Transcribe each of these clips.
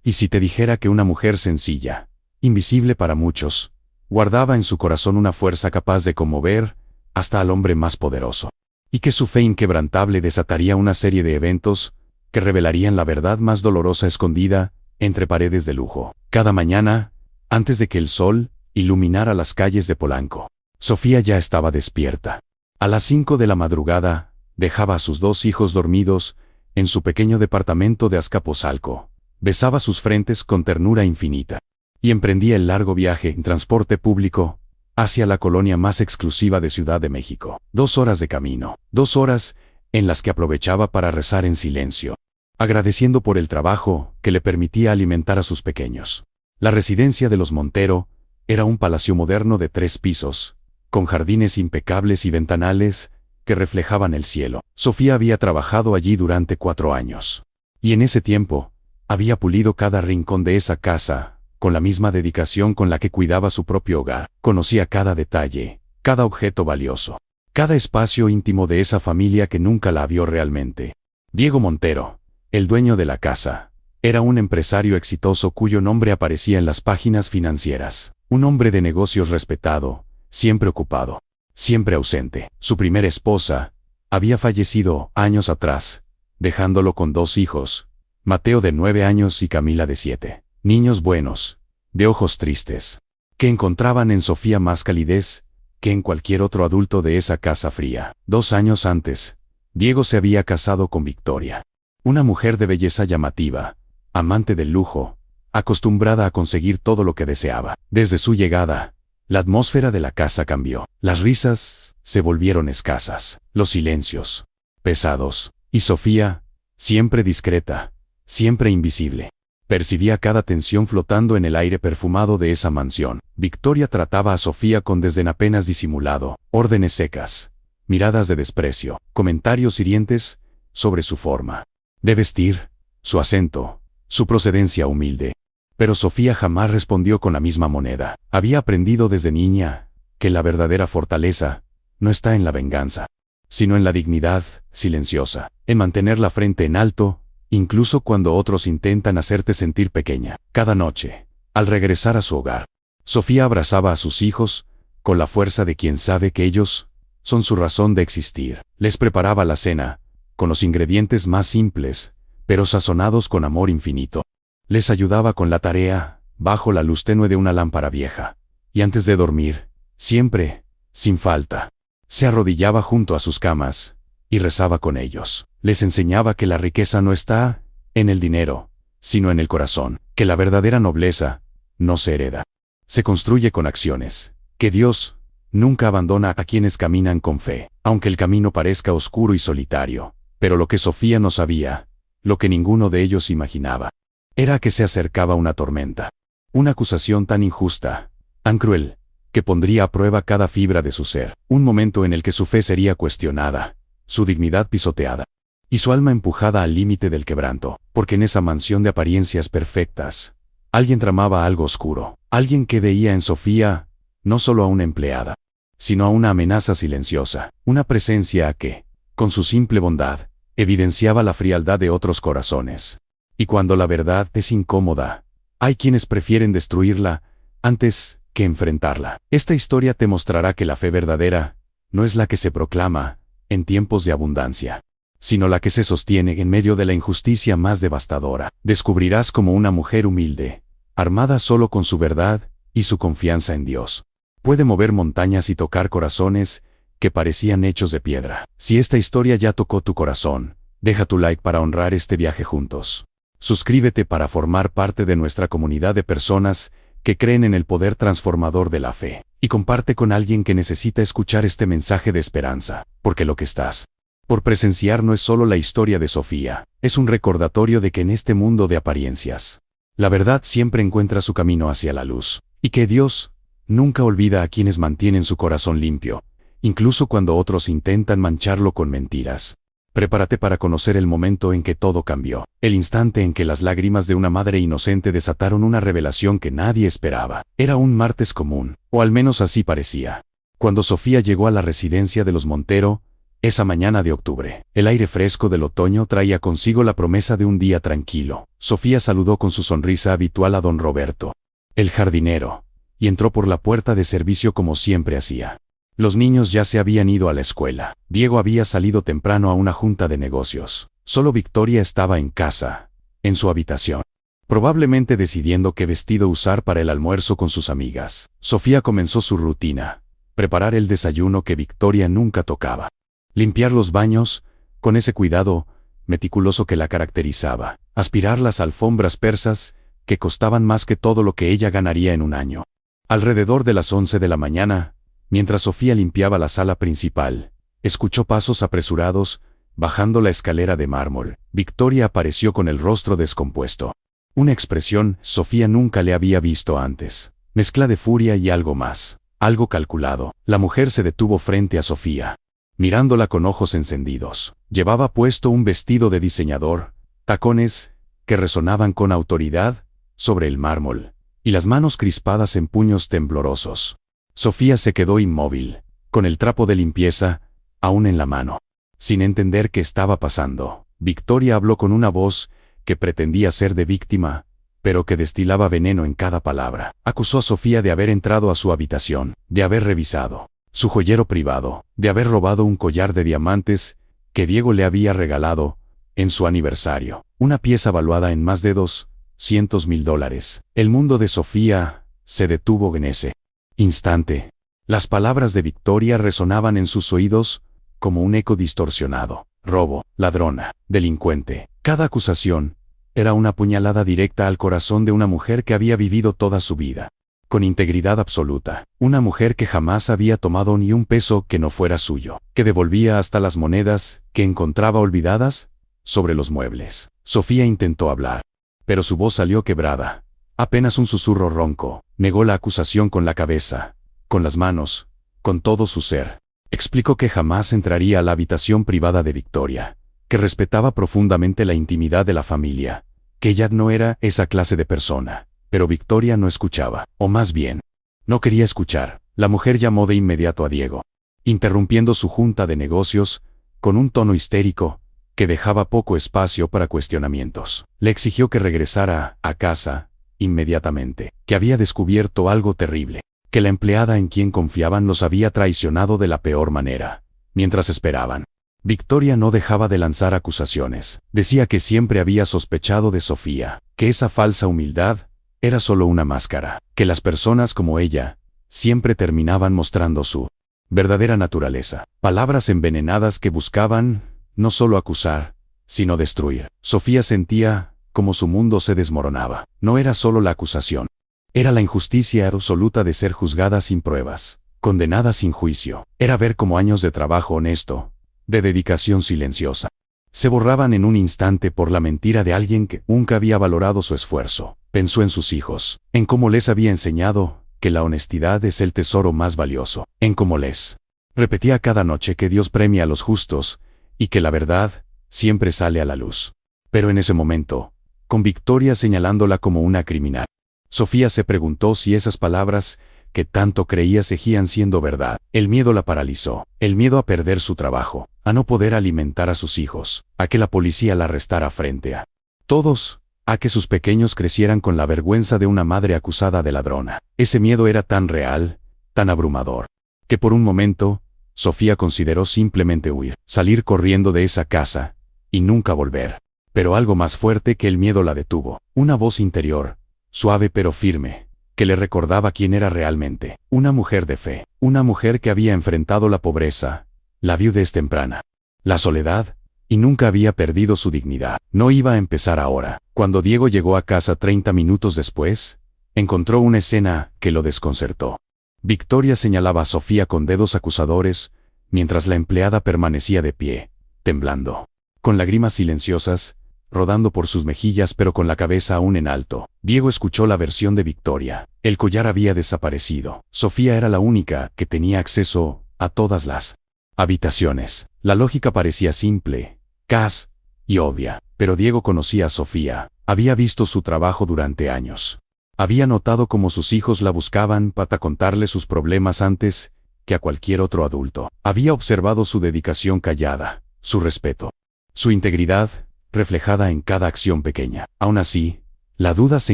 ¿Y si te dijera que una mujer sencilla, invisible para muchos, guardaba en su corazón una fuerza capaz de conmover hasta al hombre más poderoso? Y que su fe inquebrantable desataría una serie de eventos que revelarían la verdad más dolorosa escondida entre paredes de lujo. Cada mañana, antes de que el sol iluminara las calles de Polanco, Sofía ya estaba despierta. A las 5 de la madrugada, dejaba a sus 2 hijos dormidos en su pequeño departamento de Azcapotzalco, besaba sus frentes con ternura infinita, y emprendía el largo viaje en transporte público hacia la colonia más exclusiva de Ciudad de México. 2 horas de camino, 2 horas en las que aprovechaba para rezar en silencio, agradeciendo por el trabajo que le permitía alimentar a sus pequeños. La residencia de los Montero era un palacio moderno de 3 pisos, con jardines impecables y ventanales que reflejaban el cielo. Sofía había trabajado allí durante 4 años. Y en ese tiempo, había pulido cada rincón de esa casa, con la misma dedicación con la que cuidaba su propio hogar. Conocía cada detalle, cada objeto valioso, cada espacio íntimo de esa familia que nunca la vio realmente. Diego Montero, el dueño de la casa, era un empresario exitoso cuyo nombre aparecía en las páginas financieras. Un hombre de negocios respetado, siempre ocupado, siempre ausente. Su primera esposa había fallecido años atrás, dejándolo con 2 hijos, Mateo de 9 años y Camila de 7. Niños buenos, de ojos tristes, que encontraban en Sofía más calidez que en cualquier otro adulto de esa casa fría. 2 años antes, Diego se había casado con Victoria, una mujer de belleza llamativa, amante del lujo, acostumbrada a conseguir todo lo que deseaba. Desde su llegada, la atmósfera de la casa cambió. Las risas se volvieron escasas, los silencios pesados, y Sofía, siempre discreta, siempre invisible, percibía cada tensión flotando en el aire perfumado de esa mansión. Victoria trataba a Sofía con desdén apenas disimulado, órdenes secas, miradas de desprecio, comentarios hirientes sobre su forma de vestir, su acento, su procedencia humilde. Pero Sofía jamás respondió con la misma moneda. Había aprendido desde niña que la verdadera fortaleza no está en la venganza, sino en la dignidad silenciosa, en mantener la frente en alto, incluso cuando otros intentan hacerte sentir pequeña. Cada noche, al regresar a su hogar, Sofía abrazaba a sus hijos con la fuerza de quien sabe que ellos son su razón de existir. Les preparaba la cena, con los ingredientes más simples, pero sazonados con amor infinito. Les ayudaba con la tarea, bajo la luz tenue de una lámpara vieja. Y antes de dormir, siempre, sin falta, se arrodillaba junto a sus camas y rezaba con ellos. Les enseñaba que la riqueza no está en el dinero, sino en el corazón, que la verdadera nobleza no se hereda, se construye con acciones, que Dios nunca abandona a quienes caminan con fe, aunque el camino parezca oscuro y solitario. Pero lo que Sofía no sabía, lo que ninguno de ellos imaginaba, era que se acercaba una tormenta, una acusación tan injusta, tan cruel, que pondría a prueba cada fibra de su ser, un momento en el que su fe sería cuestionada, su dignidad pisoteada, y su alma empujada al límite del quebranto, porque en esa mansión de apariencias perfectas, alguien tramaba algo oscuro, alguien que veía en Sofía no solo a una empleada, sino a una amenaza silenciosa, una presencia que, con su simple bondad, evidenciaba la frialdad de otros corazones. Y cuando la verdad es incómoda, hay quienes prefieren destruirla antes que enfrentarla. Esta historia te mostrará que la fe verdadera no es la que se proclama en tiempos de abundancia, sino la que se sostiene en medio de la injusticia más devastadora. Descubrirás cómo una mujer humilde, armada solo con su verdad y su confianza en Dios, puede mover montañas y tocar corazones que parecían hechos de piedra. Si esta historia ya tocó tu corazón, deja tu like para honrar este viaje juntos. Suscríbete para formar parte de nuestra comunidad de personas que creen en el poder transformador de la fe. Y comparte con alguien que necesita escuchar este mensaje de esperanza, porque lo que estás por presenciar no es solo la historia de Sofía, es un recordatorio de que en este mundo de apariencias, la verdad siempre encuentra su camino hacia la luz, y que Dios nunca olvida a quienes mantienen su corazón limpio, incluso cuando otros intentan mancharlo con mentiras. Prepárate para conocer el momento en que todo cambió, el instante en que las lágrimas de una madre inocente desataron una revelación que nadie esperaba. Era un martes común, o al menos así parecía. Cuando Sofía llegó a la residencia de los Montero, Esa mañana de octubre, el aire fresco del otoño traía consigo la promesa de un día tranquilo. Sofía saludó con su sonrisa habitual a don Roberto, el jardinero, y entró por la puerta de servicio como siempre hacía. Los niños ya se habían ido a la escuela. Diego había salido temprano a una junta de negocios. Solo Victoria estaba en casa, en su habitación, probablemente decidiendo qué vestido usar para el almuerzo con sus amigas. Sofía comenzó su rutina: preparar el desayuno que Victoria nunca tocaba, limpiar los baños, con ese cuidado meticuloso que la caracterizaba, aspirar las alfombras persas, que costaban más que todo lo que ella ganaría en un año. Alrededor de las 11 de la mañana, mientras Sofía limpiaba la sala principal, escuchó pasos apresurados, bajando la escalera de mármol. Victoria apareció con el rostro descompuesto. Una expresión Sofía nunca le había visto antes, mezcla de furia y algo más, algo calculado. La mujer se detuvo frente a Sofía, mirándola con ojos encendidos. Llevaba puesto un vestido de diseñador, tacones, que resonaban con autoridad, sobre el mármol, y las manos crispadas en puños temblorosos. Sofía se quedó inmóvil, con el trapo de limpieza aún en la mano, sin entender qué estaba pasando. Victoria habló con una voz que pretendía ser de víctima, pero que destilaba veneno en cada palabra. Acusó a Sofía de haber entrado a su habitación, de haber revisado su joyero privado, de haber robado un collar de diamantes que Diego le había regalado en su aniversario, una pieza valuada en más de $200,000. El mundo de Sofía se detuvo en ese instante. Las palabras de Victoria resonaban en sus oídos como un eco distorsionado. Robo, ladrona, delincuente. Cada acusación era una puñalada directa al corazón de una mujer que había vivido toda su vida con integridad absoluta. Una mujer que jamás había tomado ni un peso que no fuera suyo, que devolvía hasta las monedas que encontraba olvidadas sobre los muebles. Sofía intentó hablar, pero su voz salió quebrada. Apenas un susurro ronco. Negó la acusación con la cabeza, con las manos, con todo su ser. Explicó que jamás entraría a la habitación privada de Victoria, que respetaba profundamente la intimidad de la familia, que ella no era esa clase de persona. Pero Victoria no escuchaba, o más bien, no quería escuchar. La mujer llamó de inmediato a Diego, interrumpiendo su junta de negocios, con un tono histérico que dejaba poco espacio para cuestionamientos. Le exigió que regresara a casa inmediatamente, que había descubierto algo terrible, que la empleada en quien confiaban los había traicionado de la peor manera. Mientras esperaban, Victoria no dejaba de lanzar acusaciones. Decía que siempre había sospechado de Sofía, que esa falsa humildad era solo una máscara, que las personas como ella siempre terminaban mostrando su verdadera naturaleza. Palabras envenenadas que buscaban no solo acusar, sino destruir. Sofía sentía como su mundo se desmoronaba. No era solo la acusación, era la injusticia absoluta de ser juzgada sin pruebas, condenada sin juicio. Era ver cómo años de trabajo honesto, de dedicación silenciosa, se borraban en un instante por la mentira de alguien que nunca había valorado su esfuerzo. Pensó en sus hijos, en cómo les había enseñado que la honestidad es el tesoro más valioso, en cómo les repetía cada noche que Dios premia a los justos y que la verdad siempre sale a la luz. Pero en ese momento, con Victoria señalándola como una criminal, Sofía se preguntó si esas palabras que tanto creía seguían siendo verdad. El miedo la paralizó, el miedo a perder su trabajo, a no poder alimentar a sus hijos, a que la policía la arrestara frente a todos, a que sus pequeños crecieran con la vergüenza de una madre acusada de ladrona. Ese miedo era tan real, tan abrumador, que por un momento, Sofía consideró simplemente huir, salir corriendo de esa casa, y nunca volver. Pero algo más fuerte que el miedo la detuvo. Una voz interior, suave pero firme, que le recordaba quién era realmente. Una mujer de fe, una mujer que había enfrentado la pobreza, la viudez temprana, la soledad, y nunca había perdido su dignidad. No iba a empezar ahora. Cuando Diego llegó a casa 30 minutos después, encontró una escena que lo desconcertó. Victoria señalaba a Sofía con dedos acusadores, mientras la empleada permanecía de pie, temblando, con lágrimas silenciosas rodando por sus mejillas pero con la cabeza aún en alto. Diego escuchó la versión de Victoria. El collar había desaparecido. Sofía era la única que tenía acceso a todas las habitaciones. La lógica parecía simple, cas y obvia, pero Diego conocía a Sofía. Había visto su trabajo durante años. Había notado cómo sus hijos la buscaban para contarle sus problemas antes que a cualquier otro adulto. Había observado su dedicación callada, su respeto, su integridad, reflejada en cada acción pequeña. Aún así, la duda se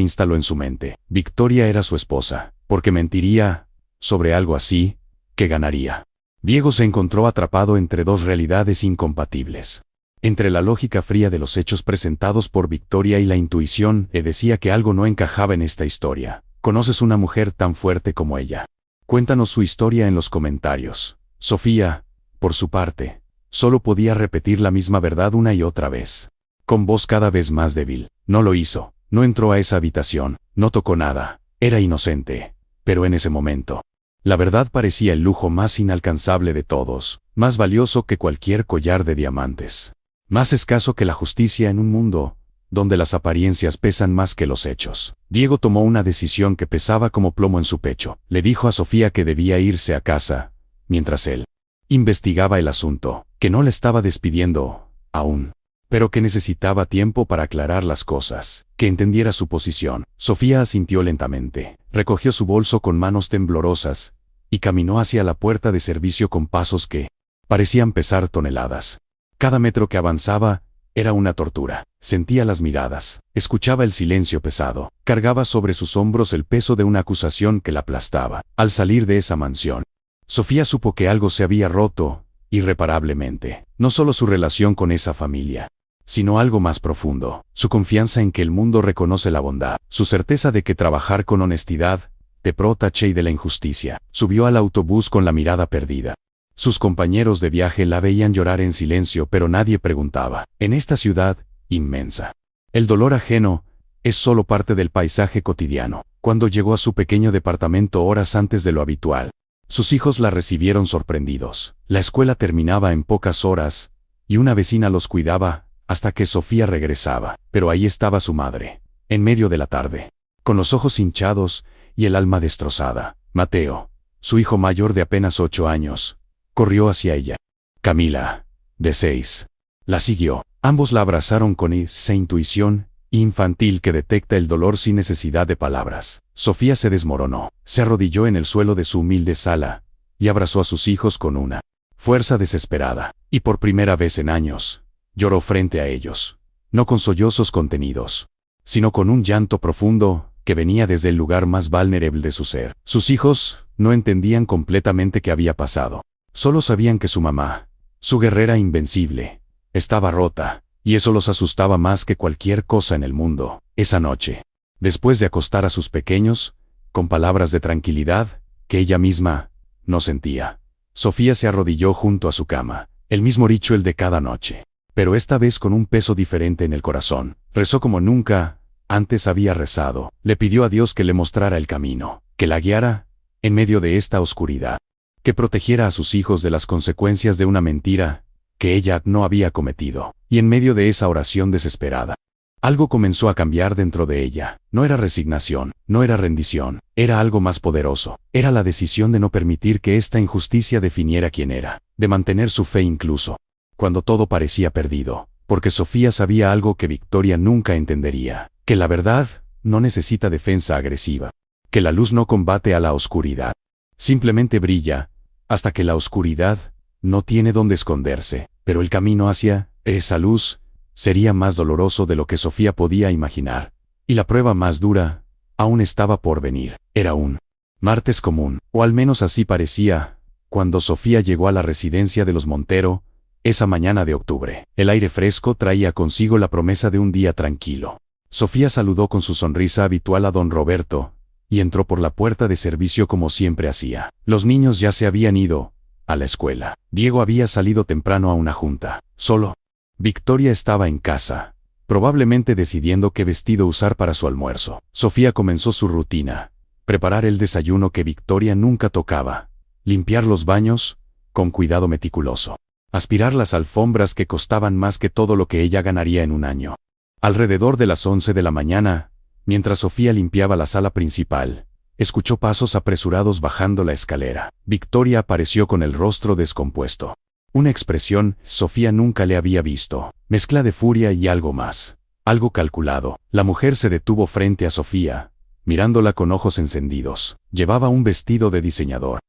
instaló en su mente. Victoria era su esposa, porque mentiría sobre algo así, ¿qué ganaría? Diego se encontró atrapado entre dos realidades incompatibles. Entre la lógica fría de los hechos presentados por Victoria y la intuición le decía que algo no encajaba en esta historia. ¿Conoces una mujer tan fuerte como ella? Cuéntanos su historia en los comentarios. Sofía, por su parte, solo podía repetir la misma verdad una y otra vez, con voz cada vez más débil. No lo hizo, no entró a esa habitación, no tocó nada, era inocente. Pero en ese momento, la verdad parecía el lujo más inalcanzable de todos, más valioso que cualquier collar de diamantes, más escaso que la justicia en un mundo donde las apariencias pesan más que los hechos. Diego tomó una decisión que pesaba como plomo en su pecho. Le dijo a Sofía que debía irse a casa, mientras él investigaba el asunto, que no le estaba despidiendo aún, pero que necesitaba tiempo para aclarar las cosas, que entendiera su posición. Sofía asintió lentamente, recogió su bolso con manos temblorosas, y caminó hacia la puerta de servicio con pasos que parecían pesar toneladas. Cada metro que avanzaba era una tortura. Sentía las miradas, escuchaba el silencio pesado, cargaba sobre sus hombros el peso de una acusación que la aplastaba. Al salir de esa mansión, Sofía supo que algo se había roto, irreparablemente. No solo su relación con esa familia, sino algo más profundo. Su confianza en que el mundo reconoce la bondad, su certeza de que trabajar con honestidad te protege y de la injusticia. Subió al autobús con la mirada perdida. Sus compañeros de viaje la veían llorar en silencio, pero nadie preguntaba. En esta ciudad inmensa, el dolor ajeno es solo parte del paisaje cotidiano. Cuando llegó a su pequeño departamento horas antes de lo habitual, sus hijos la recibieron sorprendidos. La escuela terminaba en pocas horas, y una vecina los cuidaba hasta que Sofía regresaba. Pero ahí estaba su madre, en medio de la tarde, con los ojos hinchados y el alma destrozada. Mateo, su hijo mayor de apenas 8 años, corrió hacia ella. Camila, de 6, la siguió. Ambos la abrazaron con esa intuición infantil que detecta el dolor sin necesidad de palabras. Sofía se desmoronó, se arrodilló en el suelo de su humilde sala, y abrazó a sus hijos con una fuerza desesperada, y por primera vez en años, lloró frente a ellos, no con sollozos contenidos, sino con un llanto profundo que venía desde el lugar más vulnerable de su ser. Sus hijos no entendían completamente qué había pasado. Solo sabían que su mamá, su guerrera invencible, estaba rota, y eso los asustaba más que cualquier cosa en el mundo. Esa noche, después de acostar a sus pequeños, con palabras de tranquilidad, que ella misma no sentía, Sofía se arrodilló junto a su cama, el mismo ritual de cada noche, pero esta vez con un peso diferente en el corazón. Rezó como nunca antes había rezado. Le pidió a Dios que le mostrara el camino, que la guiara en medio de esta oscuridad, que protegiera a sus hijos de las consecuencias de una mentira que ella no había cometido. Y en medio de esa oración desesperada, algo comenzó a cambiar dentro de ella. No era resignación, no era rendición, era algo más poderoso. Era la decisión de no permitir que esta injusticia definiera quién era, de mantener su fe incluso cuando todo parecía perdido, porque Sofía sabía algo que Victoria nunca entendería, que la verdad no necesita defensa agresiva, que la luz no combate a la oscuridad, simplemente brilla hasta que la oscuridad no tiene dónde esconderse. Pero el camino hacia esa luz sería más doloroso de lo que Sofía podía imaginar, y la prueba más dura aún estaba por venir. Era un martes común, o al menos así parecía, cuando Sofía llegó a la residencia de los Montero, esa mañana de octubre. El aire fresco traía consigo la promesa de un día tranquilo. Sofía saludó con su sonrisa habitual a don Roberto, y entró por la puerta de servicio como siempre hacía. Los niños ya se habían ido a la escuela. Diego había salido temprano a una junta. Solo Victoria estaba en casa, probablemente decidiendo qué vestido usar para su almuerzo. Sofía comenzó su rutina: preparar el desayuno que Victoria nunca tocaba, limpiar los baños con cuidado meticuloso, aspirar las alfombras que costaban más que todo lo que ella ganaría en un año. Alrededor de las 11 de la mañana, mientras Sofía limpiaba la sala principal, escuchó pasos apresurados bajando la escalera. Victoria apareció con el rostro descompuesto. Una expresión Sofía nunca le había visto, mezcla de furia y algo más, algo calculado. La mujer se detuvo frente a Sofía, mirándola con ojos encendidos. Llevaba un vestido de diseñador,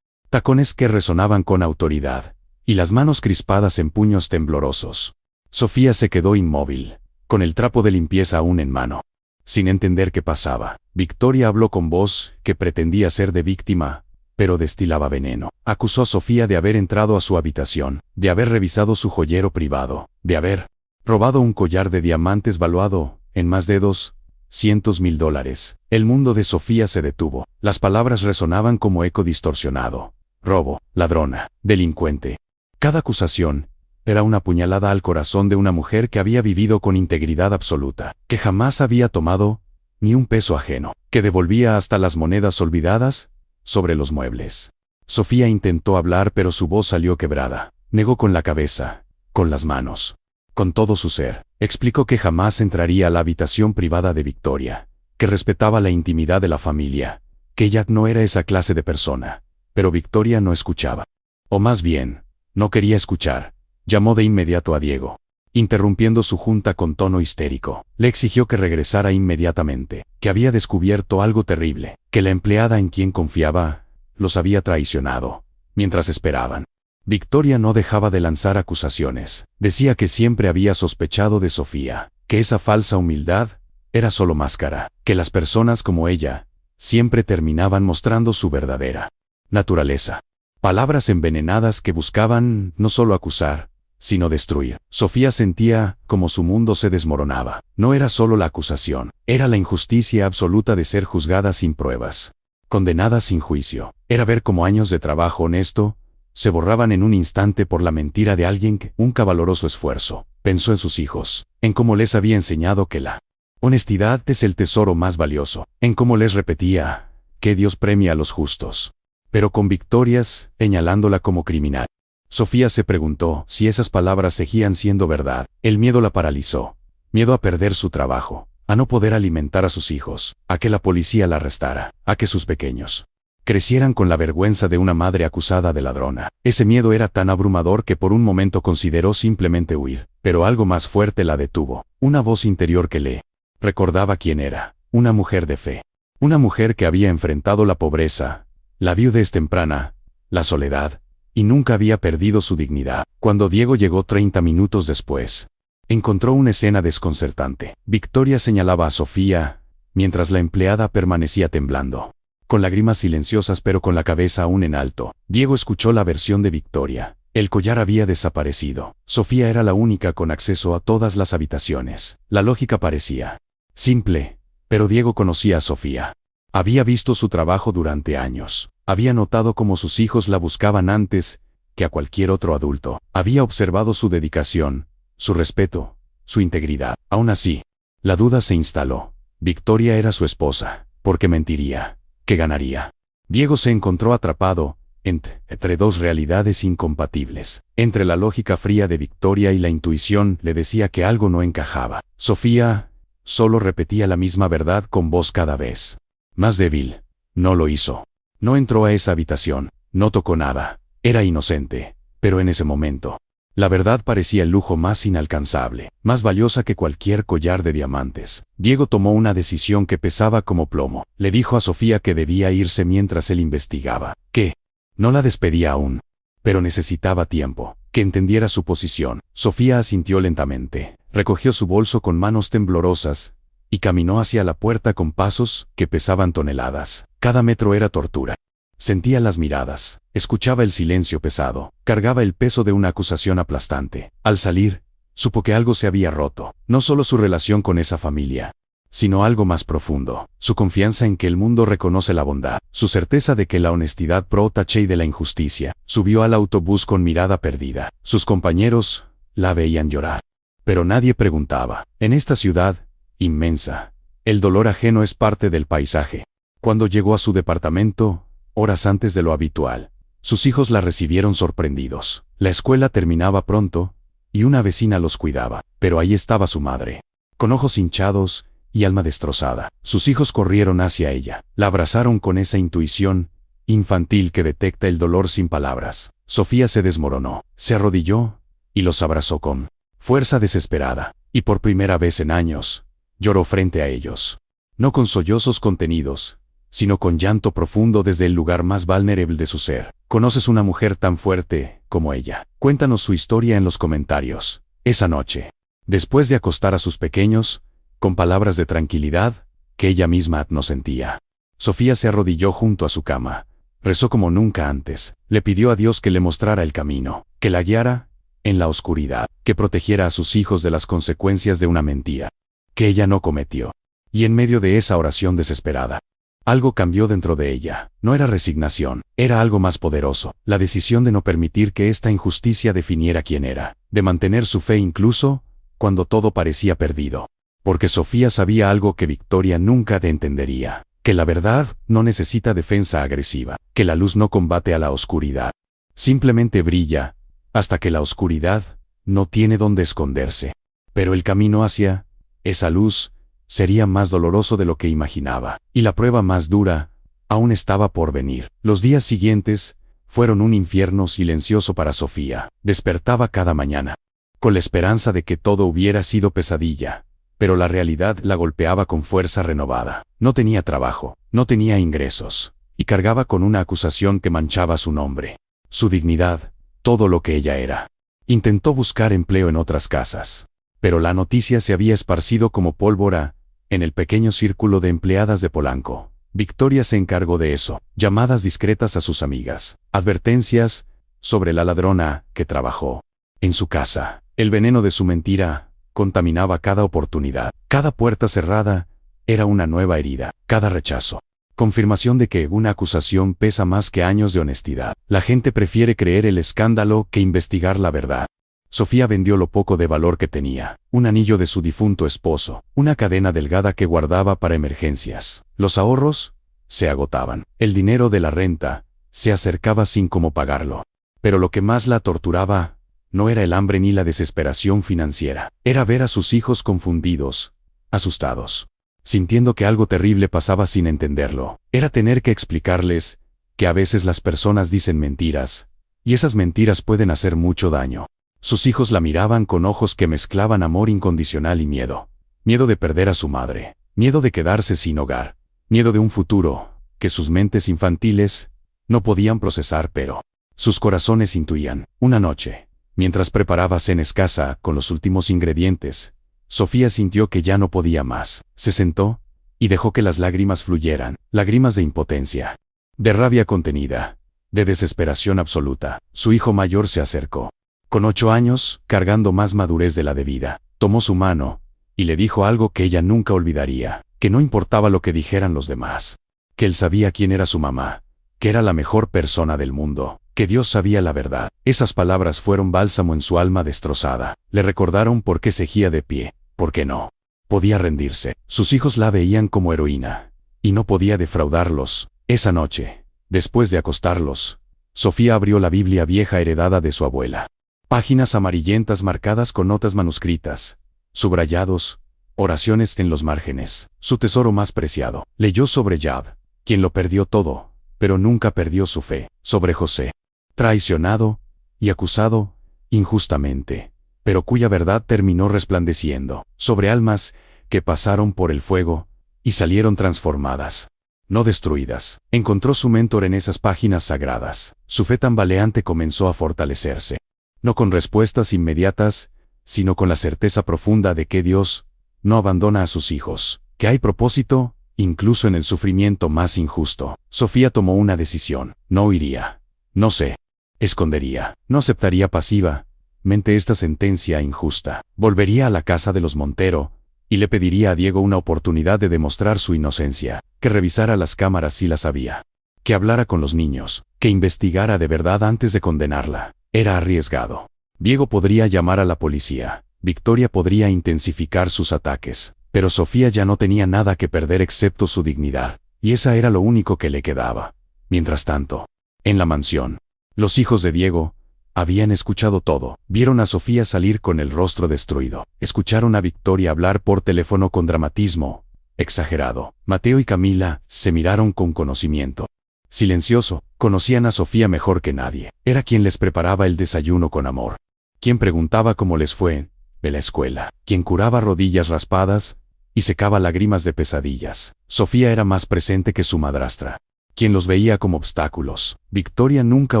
tacones que resonaban con autoridad, y las manos crispadas en puños temblorosos. Sofía se quedó inmóvil, con el trapo de limpieza aún en mano. Sin entender qué pasaba, Victoria habló con voz que pretendía ser de víctima, pero destilaba veneno. Acusó a Sofía de haber entrado a su habitación, de haber revisado su joyero privado, de haber robado un collar de diamantes valuado en más de $200,000. El mundo de Sofía se detuvo. Las palabras resonaban como eco distorsionado. Robo, ladrona, delincuente. Cada acusación era una puñalada al corazón de una mujer que había vivido con integridad absoluta, que jamás había tomado ni un peso ajeno, que devolvía hasta las monedas olvidadas sobre los muebles. Sofía intentó hablar, pero su voz salió quebrada. Negó con la cabeza, con las manos, con todo su ser. Explicó que jamás entraría a la habitación privada de Victoria, que respetaba la intimidad de la familia, que ella no era esa clase de persona. Pero Victoria no escuchaba. O más bien, no quería escuchar. Llamó de inmediato a Diego, interrumpiendo su junta con tono histérico. Le exigió que regresara inmediatamente, que había descubierto algo terrible, que la empleada en quien confiaba los había traicionado. Mientras esperaban, Victoria no dejaba de lanzar acusaciones. Decía que siempre había sospechado de Sofía, que esa falsa humildad era solo máscara, que las personas como ella siempre terminaban mostrando su verdadera naturaleza. Palabras envenenadas que buscaban no solo acusar, sino destruir. Sofía sentía como su mundo se desmoronaba. No era solo la acusación, era la injusticia absoluta de ser juzgada sin pruebas, condenada sin juicio. Era ver cómo años de trabajo honesto se borraban en un instante por la mentira de alguien que, un valoroso esfuerzo. Pensó en sus hijos, en cómo les había enseñado que la honestidad es el tesoro más valioso, en cómo les repetía que Dios premia a los justos, pero con Victorias señalándola como criminal. Sofía se preguntó si esas palabras seguían siendo verdad. El miedo la paralizó. Miedo a perder su trabajo, a no poder alimentar a sus hijos, a que la policía la arrestara, a que sus pequeños crecieran con la vergüenza de una madre acusada de ladrona. Ese miedo era tan abrumador que por un momento consideró simplemente huir, pero algo más fuerte la detuvo. Una voz interior que le recordaba quién era. Una mujer de fe. Una mujer que había enfrentado la pobreza, la viudez temprana, la soledad, y nunca había perdido su dignidad. Cuando Diego llegó 30 minutos después, encontró una escena desconcertante. Victoria señalaba a Sofía, mientras la empleada permanecía temblando, con lágrimas silenciosas pero con la cabeza aún en alto. Diego escuchó la versión de Victoria. El collar había desaparecido. Sofía era la única con acceso a todas las habitaciones. La lógica parecía simple, pero Diego conocía a Sofía. Había visto su trabajo durante años. Había notado cómo sus hijos la buscaban antes que a cualquier otro adulto. Había observado su dedicación, su respeto, su integridad. Aún así, la duda se instaló. Victoria era su esposa. ¿Por qué mentiría? ¿Qué ganaría? Diego se encontró atrapado entre dos realidades incompatibles. Entre la lógica fría de Victoria y la intuición le decía que algo no encajaba. Sofía solo repetía la misma verdad con voz cada vez más débil. No lo hizo. No entró a esa habitación, no tocó nada. Era inocente, pero en ese momento, la verdad parecía el lujo más inalcanzable, más valiosa que cualquier collar de diamantes. Diego tomó una decisión que pesaba como plomo. Le dijo a Sofía que debía irse mientras él investigaba, que no la despedía aún, pero necesitaba tiempo, que entendiera su posición. Sofía asintió lentamente, recogió su bolso con manos temblorosas, y caminó hacia la puerta con pasos que pesaban toneladas. Cada metro era tortura. Sentía las miradas, escuchaba el silencio pesado, cargaba el peso de una acusación aplastante. Al salir, supo que algo se había roto, no solo su relación con esa familia, sino algo más profundo, su confianza en que el mundo reconoce la bondad, su certeza de que la honestidad protege de la injusticia. Subió al autobús con mirada perdida. Sus compañeros la veían llorar, pero nadie preguntaba. En esta ciudad inmensa, el dolor ajeno es parte del paisaje. Cuando llegó a su departamento, horas antes de lo habitual, sus hijos la recibieron sorprendidos. La escuela terminaba pronto, y una vecina los cuidaba, pero ahí estaba su madre, con ojos hinchados y alma destrozada. Sus hijos corrieron hacia ella, la abrazaron con esa intuición infantil que detecta el dolor sin palabras. Sofía se desmoronó, se arrodilló, y los abrazó con fuerza desesperada, y por primera vez en años, lloró frente a ellos. No con sollozos contenidos, sino con llanto profundo desde el lugar más vulnerable de su ser. ¿Conoces una mujer tan fuerte como ella? Cuéntanos su historia en los comentarios. Esa noche, después de acostar a sus pequeños, con palabras de tranquilidad, que ella misma no sentía, Sofía se arrodilló junto a su cama, rezó como nunca antes, le pidió a Dios que le mostrara el camino, que la guiara en la oscuridad, que protegiera a sus hijos de las consecuencias de una mentira que ella no cometió. Y en medio de esa oración desesperada, algo cambió dentro de ella. No era resignación, era algo más poderoso, la decisión de no permitir que esta injusticia definiera quién era, de mantener su fe incluso cuando todo parecía perdido. Porque Sofía sabía algo que Victoria nunca entendería, que la verdad no necesita defensa agresiva, que la luz no combate a la oscuridad. Simplemente brilla, hasta que la oscuridad no tiene dónde esconderse. Pero el camino hacia esa luz sería más doloroso de lo que imaginaba, y la prueba más dura aún estaba por venir. Los días siguientes fueron un infierno silencioso para Sofía. Despertaba cada mañana con la esperanza de que todo hubiera sido pesadilla, pero la realidad la golpeaba con fuerza renovada. No tenía trabajo, no tenía ingresos, y cargaba con una acusación que manchaba su nombre, su dignidad, todo lo que ella era. Intentó buscar empleo en otras casas, pero la noticia se había esparcido como pólvora en el pequeño círculo de empleadas de Polanco. Victoria se encargó de eso, llamadas discretas a sus amigas, advertencias sobre la ladrona que trabajó en su casa. El veneno de su mentira contaminaba cada oportunidad. Cada puerta cerrada era una nueva herida, cada rechazo confirmación de que una acusación pesa más que años de honestidad. La gente prefiere creer el escándalo que investigar la verdad. Sofía vendió lo poco de valor que tenía, un anillo de su difunto esposo, una cadena delgada que guardaba para emergencias. Los ahorros se agotaban. El dinero de la renta se acercaba sin cómo pagarlo. Pero lo que más la torturaba no era el hambre ni la desesperación financiera. Era ver a sus hijos confundidos, asustados, sintiendo que algo terrible pasaba sin entenderlo. Era tener que explicarles que a veces las personas dicen mentiras, y esas mentiras pueden hacer mucho daño. Sus hijos la miraban con ojos que mezclaban amor incondicional y miedo. Miedo de perder a su madre, miedo de quedarse sin hogar, miedo de un futuro que sus mentes infantiles no podían procesar, pero sus corazones intuían. Una noche, mientras preparaba cena escasa con los últimos ingredientes, Sofía sintió que ya no podía más. Se sentó y dejó que las lágrimas fluyeran, lágrimas de impotencia, de rabia contenida, de desesperación absoluta. Su hijo mayor se acercó. Con 8 años, cargando más madurez de la debida, tomó su mano y le dijo algo que ella nunca olvidaría, que no importaba lo que dijeran los demás, que él sabía quién era su mamá, que era la mejor persona del mundo, que Dios sabía la verdad. Esas palabras fueron bálsamo en su alma destrozada. Le recordaron por qué seguía de pie, por qué no podía rendirse. Sus hijos la veían como heroína, y no podía defraudarlos. Esa noche, después de acostarlos, Sofía abrió la Biblia vieja heredada de su abuela. Páginas amarillentas marcadas con notas manuscritas, subrayados, oraciones en los márgenes. Su tesoro más preciado. Leyó sobre Jab, quien lo perdió todo, pero nunca perdió su fe. Sobre José, traicionado y acusado injustamente, pero cuya verdad terminó resplandeciendo. Sobre almas que pasaron por el fuego y salieron transformadas, no destruidas. Encontró su mentor en esas páginas sagradas. Su fe tambaleante comenzó a fortalecerse. No con respuestas inmediatas, sino con la certeza profunda de que Dios no abandona a sus hijos, que hay propósito, incluso en el sufrimiento más injusto. Sofía tomó una decisión. No huiría, no se escondería, no aceptaría pasivamente esta sentencia injusta. Volvería a la casa de los Montero y le pediría a Diego una oportunidad de demostrar su inocencia, que revisara las cámaras si las había, que hablara con los niños, que investigara de verdad antes de condenarla. Era arriesgado. Diego podría llamar a la policía, Victoria podría intensificar sus ataques, pero Sofía ya no tenía nada que perder excepto su dignidad, y esa era lo único que le quedaba. Mientras tanto, en la mansión, los hijos de Diego habían escuchado todo. Vieron a Sofía salir con el rostro destruido. Escucharon a Victoria hablar por teléfono con dramatismo exagerado. Mateo y Camila se miraron con conocimiento silencioso. Conocían a Sofía mejor que nadie. Era quien les preparaba el desayuno con amor, quien preguntaba cómo les fue de la escuela, quien curaba rodillas raspadas y secaba lágrimas de pesadillas. Sofía era más presente que su madrastra, quien los veía como obstáculos. Victoria nunca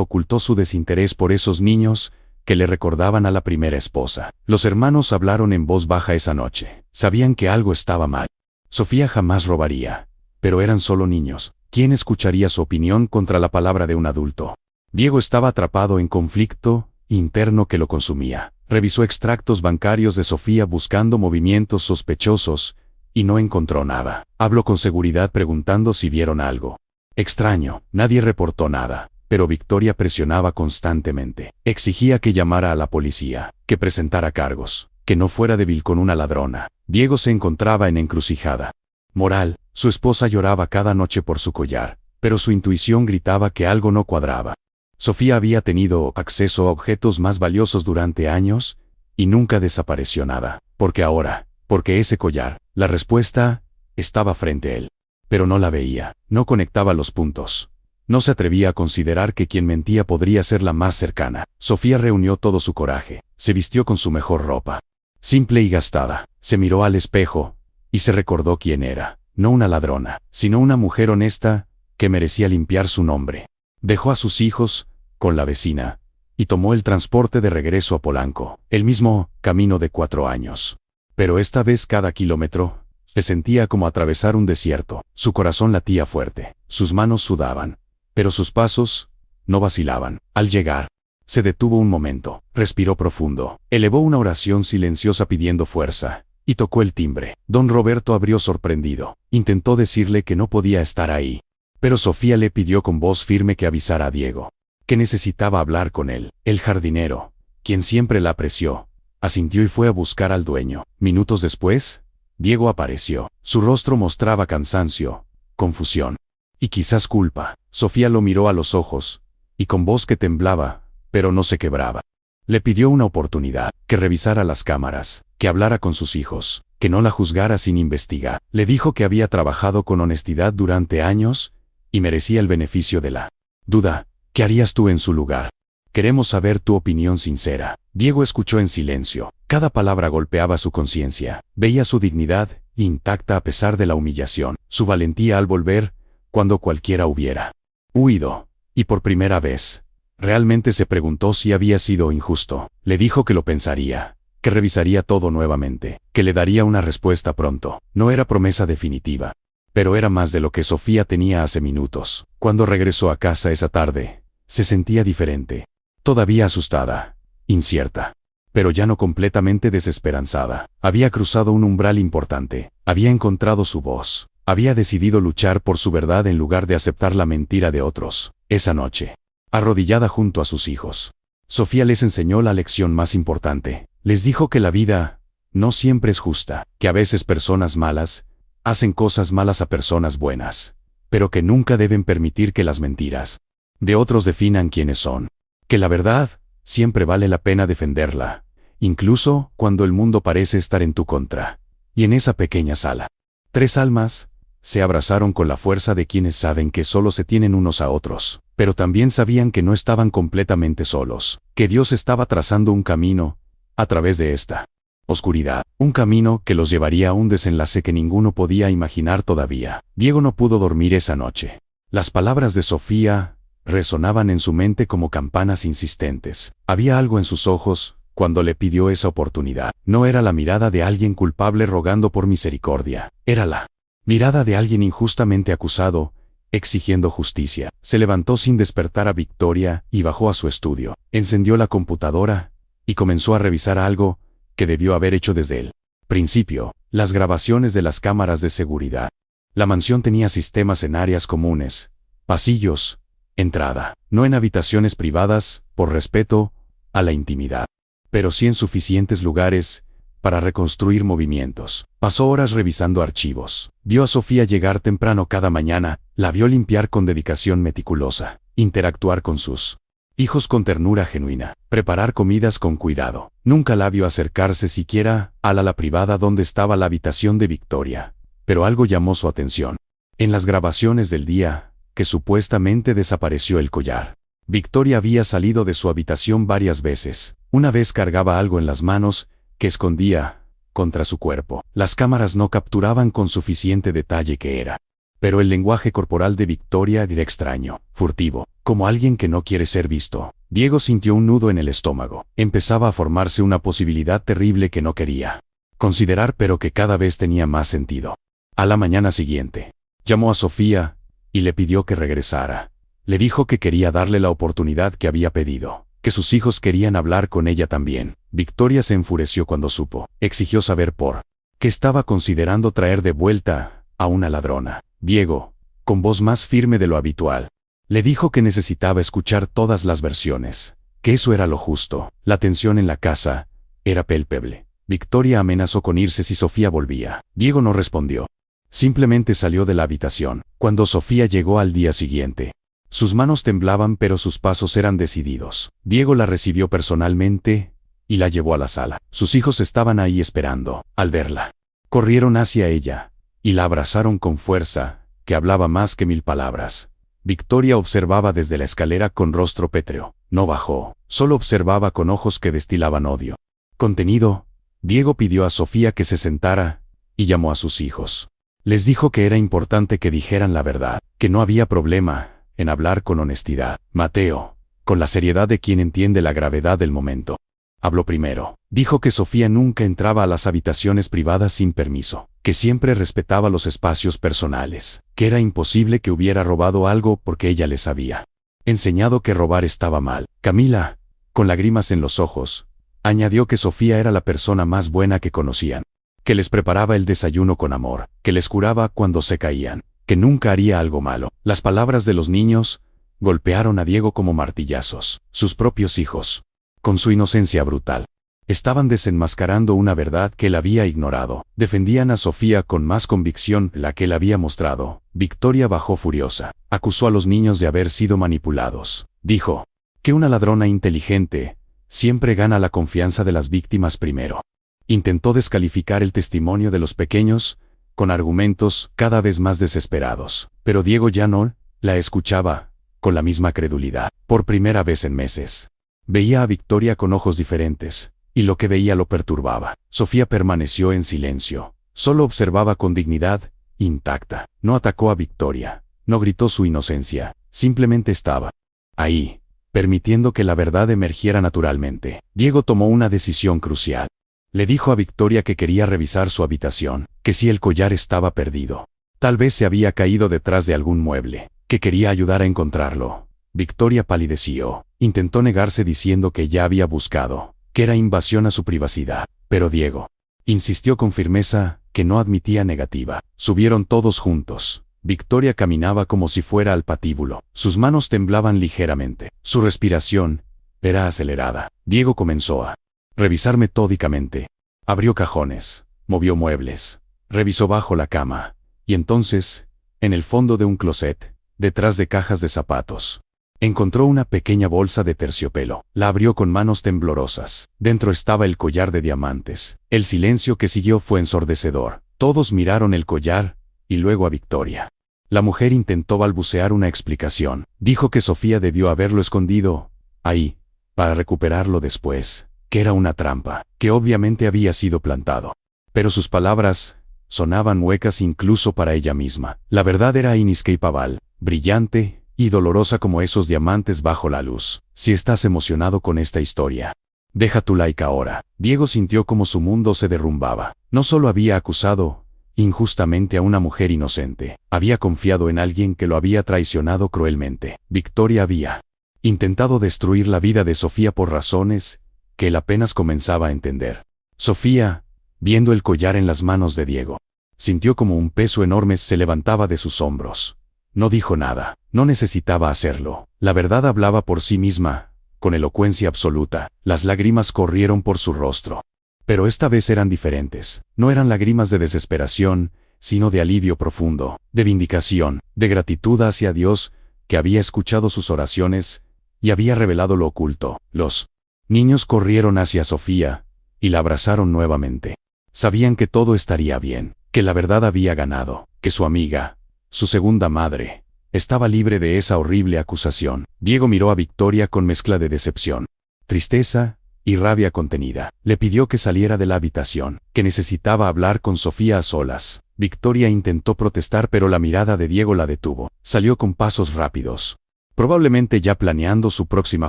ocultó su desinterés por esos niños que le recordaban a la primera esposa. Los hermanos hablaron en voz baja esa noche. Sabían que algo estaba mal. Sofía jamás robaría, pero eran solo niños. ¿Quién escucharía su opinión contra la palabra de un adulto? Diego estaba atrapado en conflicto interno que lo consumía. Revisó extractos bancarios de Sofía buscando movimientos sospechosos y no encontró nada. Habló con seguridad preguntando si vieron algo extraño. Nadie reportó nada, pero Victoria presionaba constantemente. Exigía que llamara a la policía, que presentara cargos, que no fuera débil con una ladrona. Diego se encontraba en encrucijada moral. Su esposa lloraba cada noche por su collar, pero su intuición gritaba que algo no cuadraba. Sofía había tenido acceso a objetos más valiosos durante años y nunca desapareció nada. Porque ahora, porque ese collar, la respuesta estaba frente a él. Pero no la veía, no conectaba los puntos. No se atrevía a considerar que quien mentía podría ser la más cercana. Sofía reunió todo su coraje, se vistió con su mejor ropa, simple y gastada, se miró al espejo y se recordó quién era. No una ladrona, sino una mujer honesta que merecía limpiar su nombre. Dejó a sus hijos con la vecina y tomó el transporte de regreso a Polanco, el mismo camino de 4 años. Pero esta vez cada kilómetro se sentía como atravesar un desierto. Su corazón latía fuerte, sus manos sudaban, pero sus pasos no vacilaban. Al llegar, se detuvo un momento, respiró profundo, elevó una oración silenciosa pidiendo fuerza, y tocó el timbre. Don Roberto abrió sorprendido. Intentó decirle que no podía estar ahí, pero Sofía le pidió con voz firme que avisara a Diego, que necesitaba hablar con él. El jardinero, quien siempre la apreció, asintió y fue a buscar al dueño. Minutos después, Diego apareció. Su rostro mostraba cansancio, confusión y quizás culpa. Sofía lo miró a los ojos, y con voz que temblaba, pero no se quebraba, le pidió una oportunidad, que revisara las cámaras, que hablara con sus hijos, que no la juzgara sin investigar. Le dijo que había trabajado con honestidad durante años y merecía el beneficio de la duda. ¿Qué harías tú en su lugar? Queremos saber tu opinión sincera. Diego escuchó en silencio. Cada palabra golpeaba su conciencia. Veía su dignidad intacta a pesar de la humillación, su valentía al volver cuando cualquiera hubiera huido. Y por primera vez, realmente se preguntó si había sido injusto. Le dijo que lo pensaría, que revisaría todo nuevamente, que le daría una respuesta pronto. No era promesa definitiva, pero era más de lo que Sofía tenía hace minutos. Cuando regresó a casa esa tarde, se sentía diferente, todavía asustada, incierta, pero ya no completamente desesperanzada. Había cruzado un umbral importante, había encontrado su voz, había decidido luchar por su verdad en lugar de aceptar la mentira de otros. Esa noche, arrodillada junto a sus hijos, Sofía les enseñó la lección más importante. Les dijo que la vida no siempre es justa, que a veces personas malas hacen cosas malas a personas buenas, pero que nunca deben permitir que las mentiras de otros definan quiénes son, que la verdad siempre vale la pena defenderla, incluso cuando el mundo parece estar en tu contra. Y en esa pequeña sala, 3 almas se abrazaron con la fuerza de quienes saben que solo se tienen unos a otros, pero también sabían que no estaban completamente solos, que Dios estaba trazando un camino a través de esta oscuridad, un camino que los llevaría a un desenlace que ninguno podía imaginar todavía. Diego no pudo dormir esa noche. Las palabras de Sofía resonaban en su mente como campanas insistentes. Había algo en sus ojos cuando le pidió esa oportunidad. No era la mirada de alguien culpable rogando por misericordia, era la mirada de alguien injustamente acusado, exigiendo justicia. Se levantó sin despertar a Victoria y bajó a su estudio. Encendió la computadora y comenzó a revisar algo que debió haber hecho desde el principio: las grabaciones de las cámaras de seguridad. La mansión tenía sistemas en áreas comunes, pasillos, entrada, no en habitaciones privadas, por respeto a la intimidad, pero sí en suficientes lugares para reconstruir movimientos. Pasó horas revisando archivos. Vio a Sofía llegar temprano cada mañana, la vio limpiar con dedicación meticulosa, interactuar con sus hijos con ternura genuina, preparar comidas con cuidado. Nunca la vio acercarse siquiera al ala privada donde estaba la habitación de Victoria, pero algo llamó su atención. En las grabaciones del día que supuestamente desapareció el collar, Victoria había salido de su habitación varias veces. Una vez cargaba algo en las manos que escondía contra su cuerpo. Las cámaras no capturaban con suficiente detalle qué era. Pero el lenguaje corporal de Victoria era extraño, furtivo, como alguien que no quiere ser visto. Diego sintió un nudo en el estómago. Empezaba a formarse una posibilidad terrible que no quería considerar, pero que cada vez tenía más sentido. A la mañana siguiente, llamó a Sofía y le pidió que regresara. Le dijo que quería darle la oportunidad que había pedido, que sus hijos querían hablar con ella también. Victoria se enfureció cuando supo. Exigió saber por qué estaba considerando traer de vuelta a una ladrona. Diego, con voz más firme de lo habitual, le dijo que necesitaba escuchar todas las versiones, que eso era lo justo. La tensión en la casa era palpable. Victoria amenazó con irse si Sofía volvía. Diego no respondió. Simplemente salió de la habitación. Cuando Sofía llegó al día siguiente, sus manos temblaban pero sus pasos eran decididos. Diego la recibió personalmente y la llevó a la sala. Sus hijos estaban ahí esperando. Al verla, corrieron hacia ella y la abrazaron con fuerza, que hablaba más que 1000 palabras. Victoria observaba desde la escalera con rostro pétreo. No bajó, solo observaba con ojos que destilaban odio. Contenido, Diego pidió a Sofía que se sentara y llamó a sus hijos. Les dijo que era importante que dijeran la verdad, que no había problema en hablar con honestidad. Mateo, con la seriedad de quien entiende la gravedad del momento, habló primero. Dijo que Sofía nunca entraba a las habitaciones privadas sin permiso, que siempre respetaba los espacios personales, que era imposible que hubiera robado algo porque ella les había enseñado que robar estaba mal. Camila, con lágrimas en los ojos, añadió que Sofía era la persona más buena que conocían, que les preparaba el desayuno con amor, que les curaba cuando se caían, que nunca haría algo malo. Las palabras de los niños golpearon a Diego como martillazos. Sus propios hijos, con su inocencia brutal, estaban desenmascarando una verdad que él había ignorado. Defendían a Sofía con más convicción la que él había mostrado. Victoria bajó furiosa. Acusó a los niños de haber sido manipulados. Dijo que una ladrona inteligente siempre gana la confianza de las víctimas primero. Intentó descalificar el testimonio de los pequeños con argumentos cada vez más desesperados. Pero Diego ya no la escuchaba con la misma credulidad. Por primera vez en meses, veía a Victoria con ojos diferentes, y lo que veía lo perturbaba. Sofía permaneció en silencio. Solo observaba con dignidad intacta. No atacó a Victoria, no gritó su inocencia, simplemente estaba ahí, permitiendo que la verdad emergiera naturalmente. Diego tomó una decisión crucial. Le dijo a Victoria que quería revisar su habitación, que si el collar estaba perdido, tal vez se había caído detrás de algún mueble, que quería ayudar a encontrarlo. Victoria palideció. Intentó negarse diciendo que ya había buscado, que era invasión a su privacidad, pero Diego insistió con firmeza que no admitía negativa. Subieron todos juntos. Victoria caminaba como si fuera al patíbulo. Sus manos temblaban ligeramente. Su respiración era acelerada. Diego comenzó a revisar metódicamente. Abrió cajones, movió muebles, revisó bajo la cama, y entonces, en el fondo de un closet, detrás de cajas de zapatos, encontró una pequeña bolsa de terciopelo. La abrió con manos temblorosas. Dentro estaba el collar de diamantes. El silencio que siguió fue ensordecedor. Todos miraron el collar, y luego a Victoria. La mujer intentó balbucear una explicación. Dijo que Sofía debió haberlo escondido ahí, para recuperarlo después, que era una trampa, que obviamente había sido plantado. Pero sus palabras sonaban huecas incluso para ella misma. La verdad era inescapable, brillante y dolorosa como esos diamantes bajo la luz. Si estás emocionado con esta historia, deja tu like ahora. Diego sintió como su mundo se derrumbaba. No solo había acusado injustamente a una mujer inocente, había confiado en alguien que lo había traicionado cruelmente. Victoria había intentado destruir la vida de Sofía por razones que él apenas comenzaba a entender. Sofía, viendo el collar en las manos de Diego, sintió como un peso enorme se levantaba de sus hombros. No dijo nada, no necesitaba hacerlo. La verdad hablaba por sí misma, con elocuencia absoluta. Las lágrimas corrieron por su rostro. Pero esta vez eran diferentes. No eran lágrimas de desesperación, sino de alivio profundo, de vindicación, de gratitud hacia Dios, que había escuchado sus oraciones y había revelado lo oculto. Los niños corrieron hacia Sofía y la abrazaron nuevamente. Sabían que todo estaría bien, que la verdad había ganado, que su amiga, su segunda madre, estaba libre de esa horrible acusación. Diego miró a Victoria con mezcla de decepción, tristeza y rabia contenida. Le pidió que saliera de la habitación, que necesitaba hablar con Sofía a solas. Victoria intentó protestar, pero la mirada de Diego la detuvo. Salió con pasos rápidos, probablemente ya planeando su próxima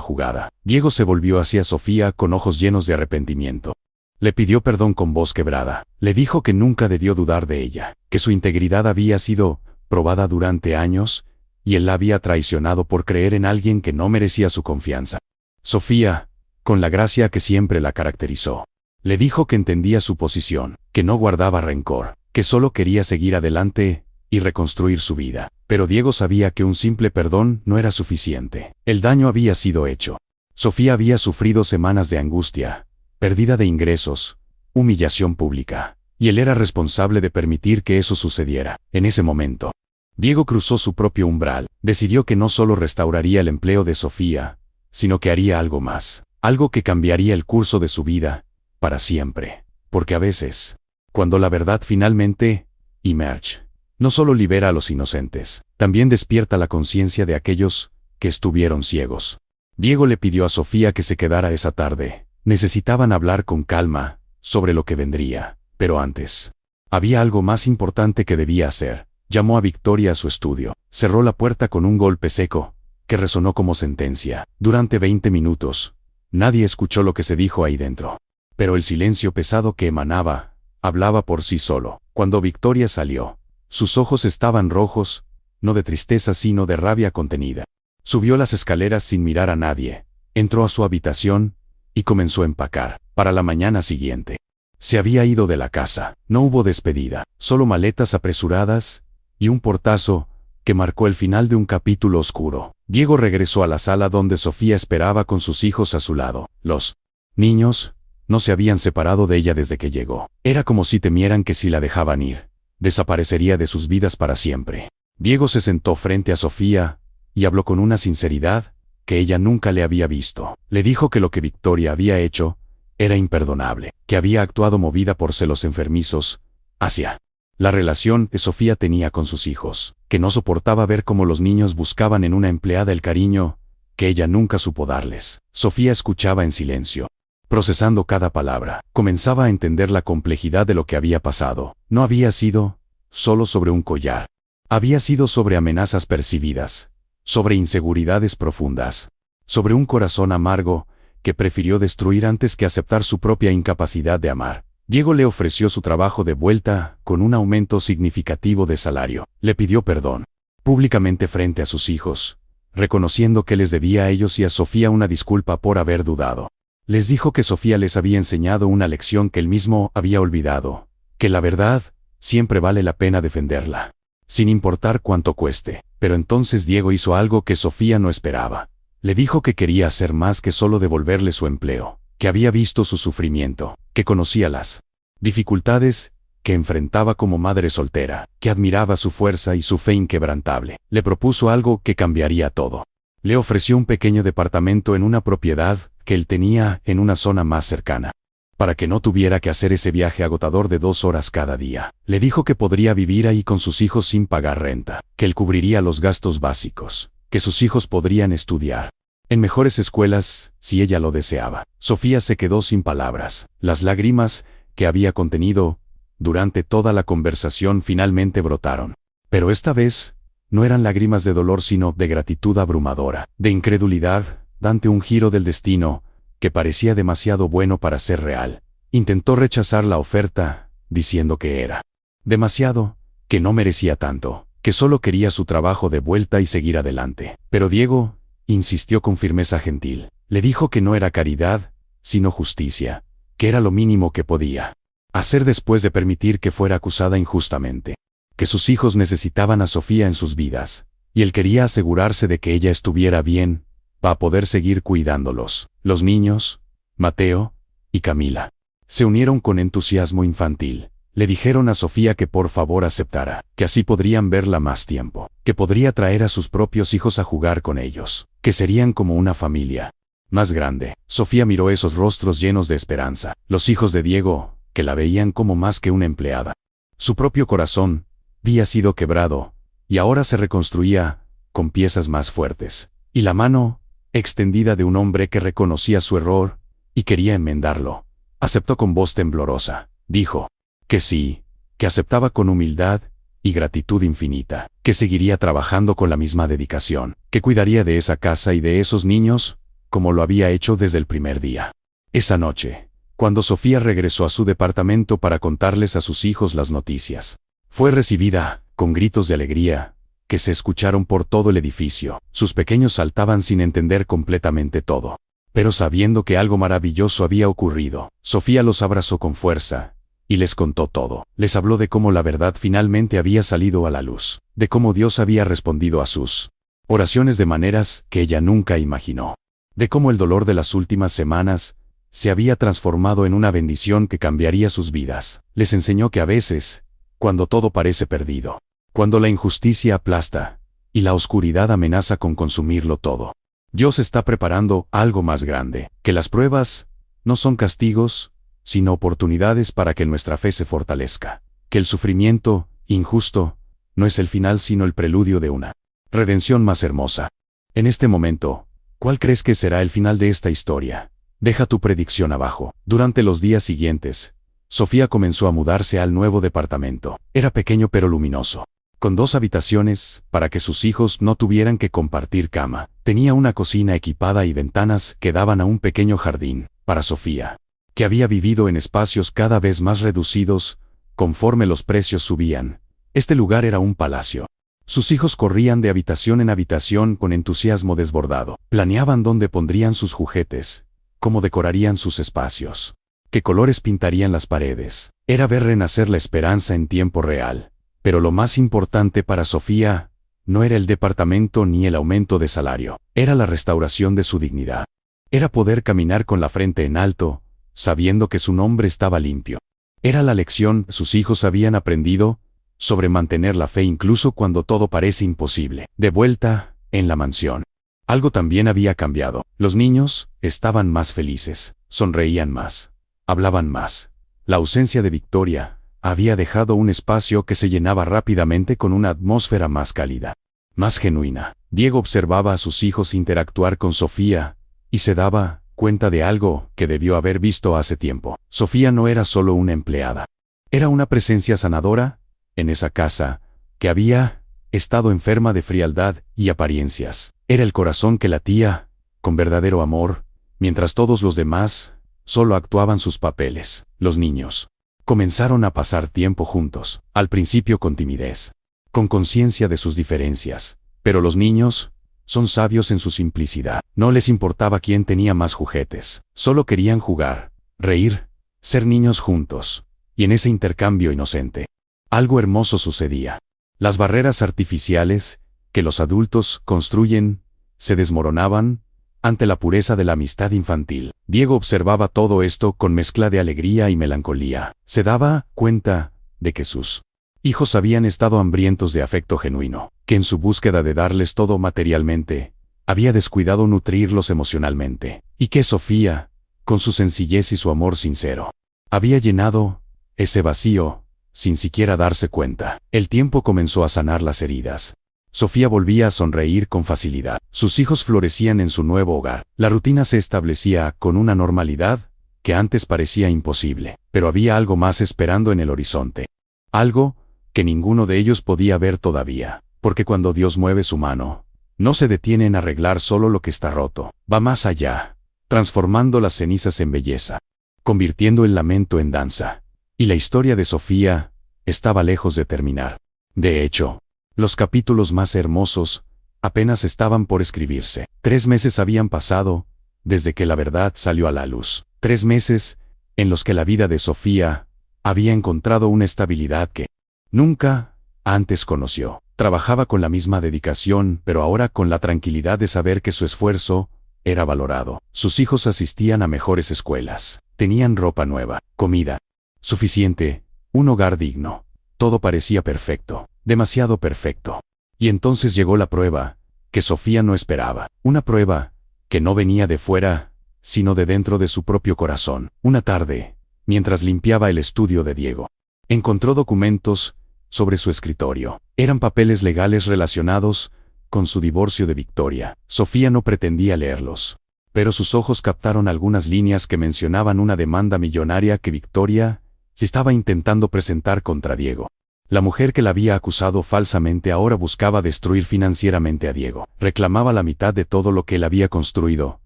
jugada. Diego se volvió hacia Sofía con ojos llenos de arrepentimiento. Le pidió perdón con voz quebrada. Le dijo que nunca debió dudar de ella, que su integridad había sido probada durante años, y él la había traicionado por creer en alguien que no merecía su confianza. Sofía, con la gracia que siempre la caracterizó, le dijo que entendía su posición, que no guardaba rencor, que solo quería seguir adelante y reconstruir su vida. Pero Diego sabía que un simple perdón no era suficiente. El daño había sido hecho. Sofía había sufrido semanas de angustia, pérdida de ingresos, humillación pública, y él era responsable de permitir que eso sucediera. En ese momento, Diego cruzó su propio umbral. Decidió que no solo restauraría el empleo de Sofía, sino que haría algo más, algo que cambiaría el curso de su vida, para siempre. Porque a veces, cuando la verdad finalmente emerge, no solo libera a los inocentes, también despierta la conciencia de aquellos que estuvieron ciegos. Diego le pidió a Sofía que se quedara esa tarde. Necesitaban hablar con calma sobre lo que vendría. Pero antes, había algo más importante que debía hacer. Llamó a Victoria a su estudio. Cerró la puerta con un golpe seco, que resonó como sentencia. Durante 20 minutos, nadie escuchó lo que se dijo ahí dentro. Pero el silencio pesado que emanaba, hablaba por sí solo. Cuando Victoria salió, sus ojos estaban rojos, no de tristeza sino de rabia contenida. Subió las escaleras sin mirar a nadie, entró a su habitación y comenzó a empacar para la mañana siguiente. Se había ido de la casa. No hubo despedida, solo maletas apresuradas y un portazo que marcó el final de un capítulo oscuro. Diego regresó a la sala donde Sofía esperaba con sus hijos a su lado. Los niños no se habían separado de ella desde que llegó. Era como si temieran que si la dejaban ir, desaparecería de sus vidas para siempre. Diego se sentó frente a Sofía y habló con una sinceridad que ella nunca le había visto. Le dijo que lo que Victoria había hecho era imperdonable, que había actuado movida por celos enfermizos hacia la relación que Sofía tenía con sus hijos, que no soportaba ver cómo los niños buscaban en una empleada el cariño que ella nunca supo darles. Sofía escuchaba en silencio, procesando cada palabra. Comenzaba a entender la complejidad de lo que había pasado. No había sido solo sobre un collar. Había sido sobre amenazas percibidas, sobre inseguridades profundas, sobre un corazón amargo que prefirió destruir antes que aceptar su propia incapacidad de amar. Diego le ofreció su trabajo de vuelta con un aumento significativo de salario. Le pidió perdón públicamente frente a sus hijos, reconociendo que les debía a ellos y a Sofía una disculpa por haber dudado. Les dijo que Sofía les había enseñado una lección que él mismo había olvidado, que la verdad siempre vale la pena defenderla, sin importar cuánto cueste. Pero entonces Diego hizo algo que Sofía no esperaba. Le dijo que quería hacer más que solo devolverle su empleo, que había visto su sufrimiento, que conocía las dificultades que enfrentaba como madre soltera, que admiraba su fuerza y su fe inquebrantable. Le propuso algo que cambiaría todo. Le ofreció un pequeño departamento en una propiedad que él tenía en una zona más cercana, para que no tuviera que hacer ese viaje agotador de 2 horas cada día. Le dijo que podría vivir ahí con sus hijos sin pagar renta, que él cubriría los gastos básicos, que sus hijos podrían estudiar en mejores escuelas si ella lo deseaba. Sofía se quedó sin palabras. Las lágrimas que había contenido durante toda la conversación finalmente brotaron. Pero esta vez no eran lágrimas de dolor sino de gratitud abrumadora, de incredulidad ante un giro del destino que parecía demasiado bueno para ser real. Intentó rechazar la oferta, diciendo que era demasiado, que no merecía tanto, que solo quería su trabajo de vuelta y seguir adelante. Pero Diego insistió con firmeza gentil. Le dijo que no era caridad, sino justicia, que era lo mínimo que podía hacer después de permitir que fuera acusada injustamente, que sus hijos necesitaban a Sofía en sus vidas, y él quería asegurarse de que ella estuviera bien, para poder seguir cuidándolos. Los niños, Mateo y Camila, se unieron con entusiasmo infantil. Le dijeron a Sofía que por favor aceptara, que así podrían verla más tiempo, que podría traer a sus propios hijos a jugar con ellos, que serían como una familia más grande. Sofía miró esos rostros llenos de esperanza, los hijos de Diego, que la veían como más que una empleada. Su propio corazón había sido quebrado, y ahora se reconstruía con piezas más fuertes, y la mano extendida de un hombre que reconocía su error y quería enmendarlo. Aceptó con voz temblorosa. Dijo que sí, que aceptaba con humildad y gratitud infinita, que seguiría trabajando con la misma dedicación, que cuidaría de esa casa y de esos niños, como lo había hecho desde el primer día. Esa noche, cuando Sofía regresó a su departamento para contarles a sus hijos las noticias, fue recibida con gritos de alegría que se escucharon por todo el edificio. Sus pequeños saltaban sin entender completamente todo. Pero sabiendo que algo maravilloso había ocurrido, Sofía los abrazó con fuerza y les contó todo. Les habló de cómo la verdad finalmente había salido a la luz, de cómo Dios había respondido a sus oraciones de maneras que ella nunca imaginó, de cómo el dolor de las últimas semanas se había transformado en una bendición que cambiaría sus vidas. Les enseñó que a veces, cuando todo parece perdido, cuando la injusticia aplasta y la oscuridad amenaza con consumirlo todo, Dios está preparando algo más grande, que las pruebas no son castigos, sino oportunidades para que nuestra fe se fortalezca, que el sufrimiento injusto no es el final sino el preludio de una redención más hermosa. En este momento, ¿cuál crees que será el final de esta historia? Deja tu predicción abajo. Durante los días siguientes, Sofía comenzó a mudarse al nuevo departamento. Era pequeño pero luminoso, con 2 habitaciones, para que sus hijos no tuvieran que compartir cama. Tenía una cocina equipada y ventanas que daban a un pequeño jardín. Para Sofía, que había vivido en espacios cada vez más reducidos, conforme los precios subían, este lugar era un palacio. Sus hijos corrían de habitación en habitación con entusiasmo desbordado. Planeaban dónde pondrían sus juguetes, cómo decorarían sus espacios, qué colores pintarían las paredes. Era ver renacer la esperanza en tiempo real. Pero lo más importante para Sofía no era el departamento ni el aumento de salario, era la restauración de su dignidad. Era poder caminar con la frente en alto, sabiendo que su nombre estaba limpio. Era la lección que sus hijos habían aprendido sobre mantener la fe incluso cuando todo parece imposible. De vuelta, en la mansión, algo también había cambiado. Los niños estaban más felices, sonreían más, hablaban más. La ausencia de Victoria había dejado un espacio que se llenaba rápidamente con una atmósfera más cálida, más genuina. Diego observaba a sus hijos interactuar con Sofía y se daba cuenta de algo que debió haber visto hace tiempo. Sofía no era solo una empleada, era una presencia sanadora en esa casa que había estado enferma de frialdad y apariencias. Era el corazón que latía con verdadero amor, mientras todos los demás solo actuaban sus papeles. Los niños comenzaron a pasar tiempo juntos, al principio con timidez, con conciencia de sus diferencias, pero los niños son sabios en su simplicidad. No les importaba quién tenía más juguetes, solo querían jugar, reír, ser niños juntos, y en ese intercambio inocente, algo hermoso sucedía. Las barreras artificiales que los adultos construyen se desmoronaban ante la pureza de la amistad infantil. Diego observaba todo esto con mezcla de alegría y melancolía. Se daba cuenta de que sus hijos habían estado hambrientos de afecto genuino, que en su búsqueda de darles todo materialmente, había descuidado nutrirlos emocionalmente, y que Sofía, con su sencillez y su amor sincero, había llenado ese vacío, sin siquiera darse cuenta. El tiempo comenzó a sanar las heridas. Sofía volvía a sonreír con facilidad. Sus hijos florecían en su nuevo hogar. La rutina se establecía con una normalidad que antes parecía imposible, pero había algo más esperando en el horizonte. Algo que ninguno de ellos podía ver todavía, porque cuando Dios mueve su mano, no se detiene en arreglar solo lo que está roto, va más allá, transformando las cenizas en belleza, convirtiendo el lamento en danza. Y la historia de Sofía estaba lejos de terminar. De hecho, los capítulos más hermosos apenas estaban por escribirse. 3 meses habían pasado desde que la verdad salió a la luz. 3 meses en los que la vida de Sofía había encontrado una estabilidad que nunca antes conoció. Trabajaba con la misma dedicación, pero ahora con la tranquilidad de saber que su esfuerzo era valorado. Sus hijos asistían a mejores escuelas, tenían ropa nueva, comida suficiente, un hogar digno. Todo parecía perfecto, demasiado perfecto. Y entonces llegó la prueba que Sofía no esperaba. Una prueba que no venía de fuera, sino de dentro de su propio corazón. Una tarde, mientras limpiaba el estudio de Diego, encontró documentos sobre su escritorio. Eran papeles legales relacionados con su divorcio de Victoria. Sofía no pretendía leerlos, Pero sus ojos captaron algunas líneas que mencionaban una demanda millonaria que Victoria estaba intentando presentar contra Diego. La mujer que la había acusado falsamente ahora buscaba destruir financieramente a Diego. Reclamaba la mitad de todo lo que él había construido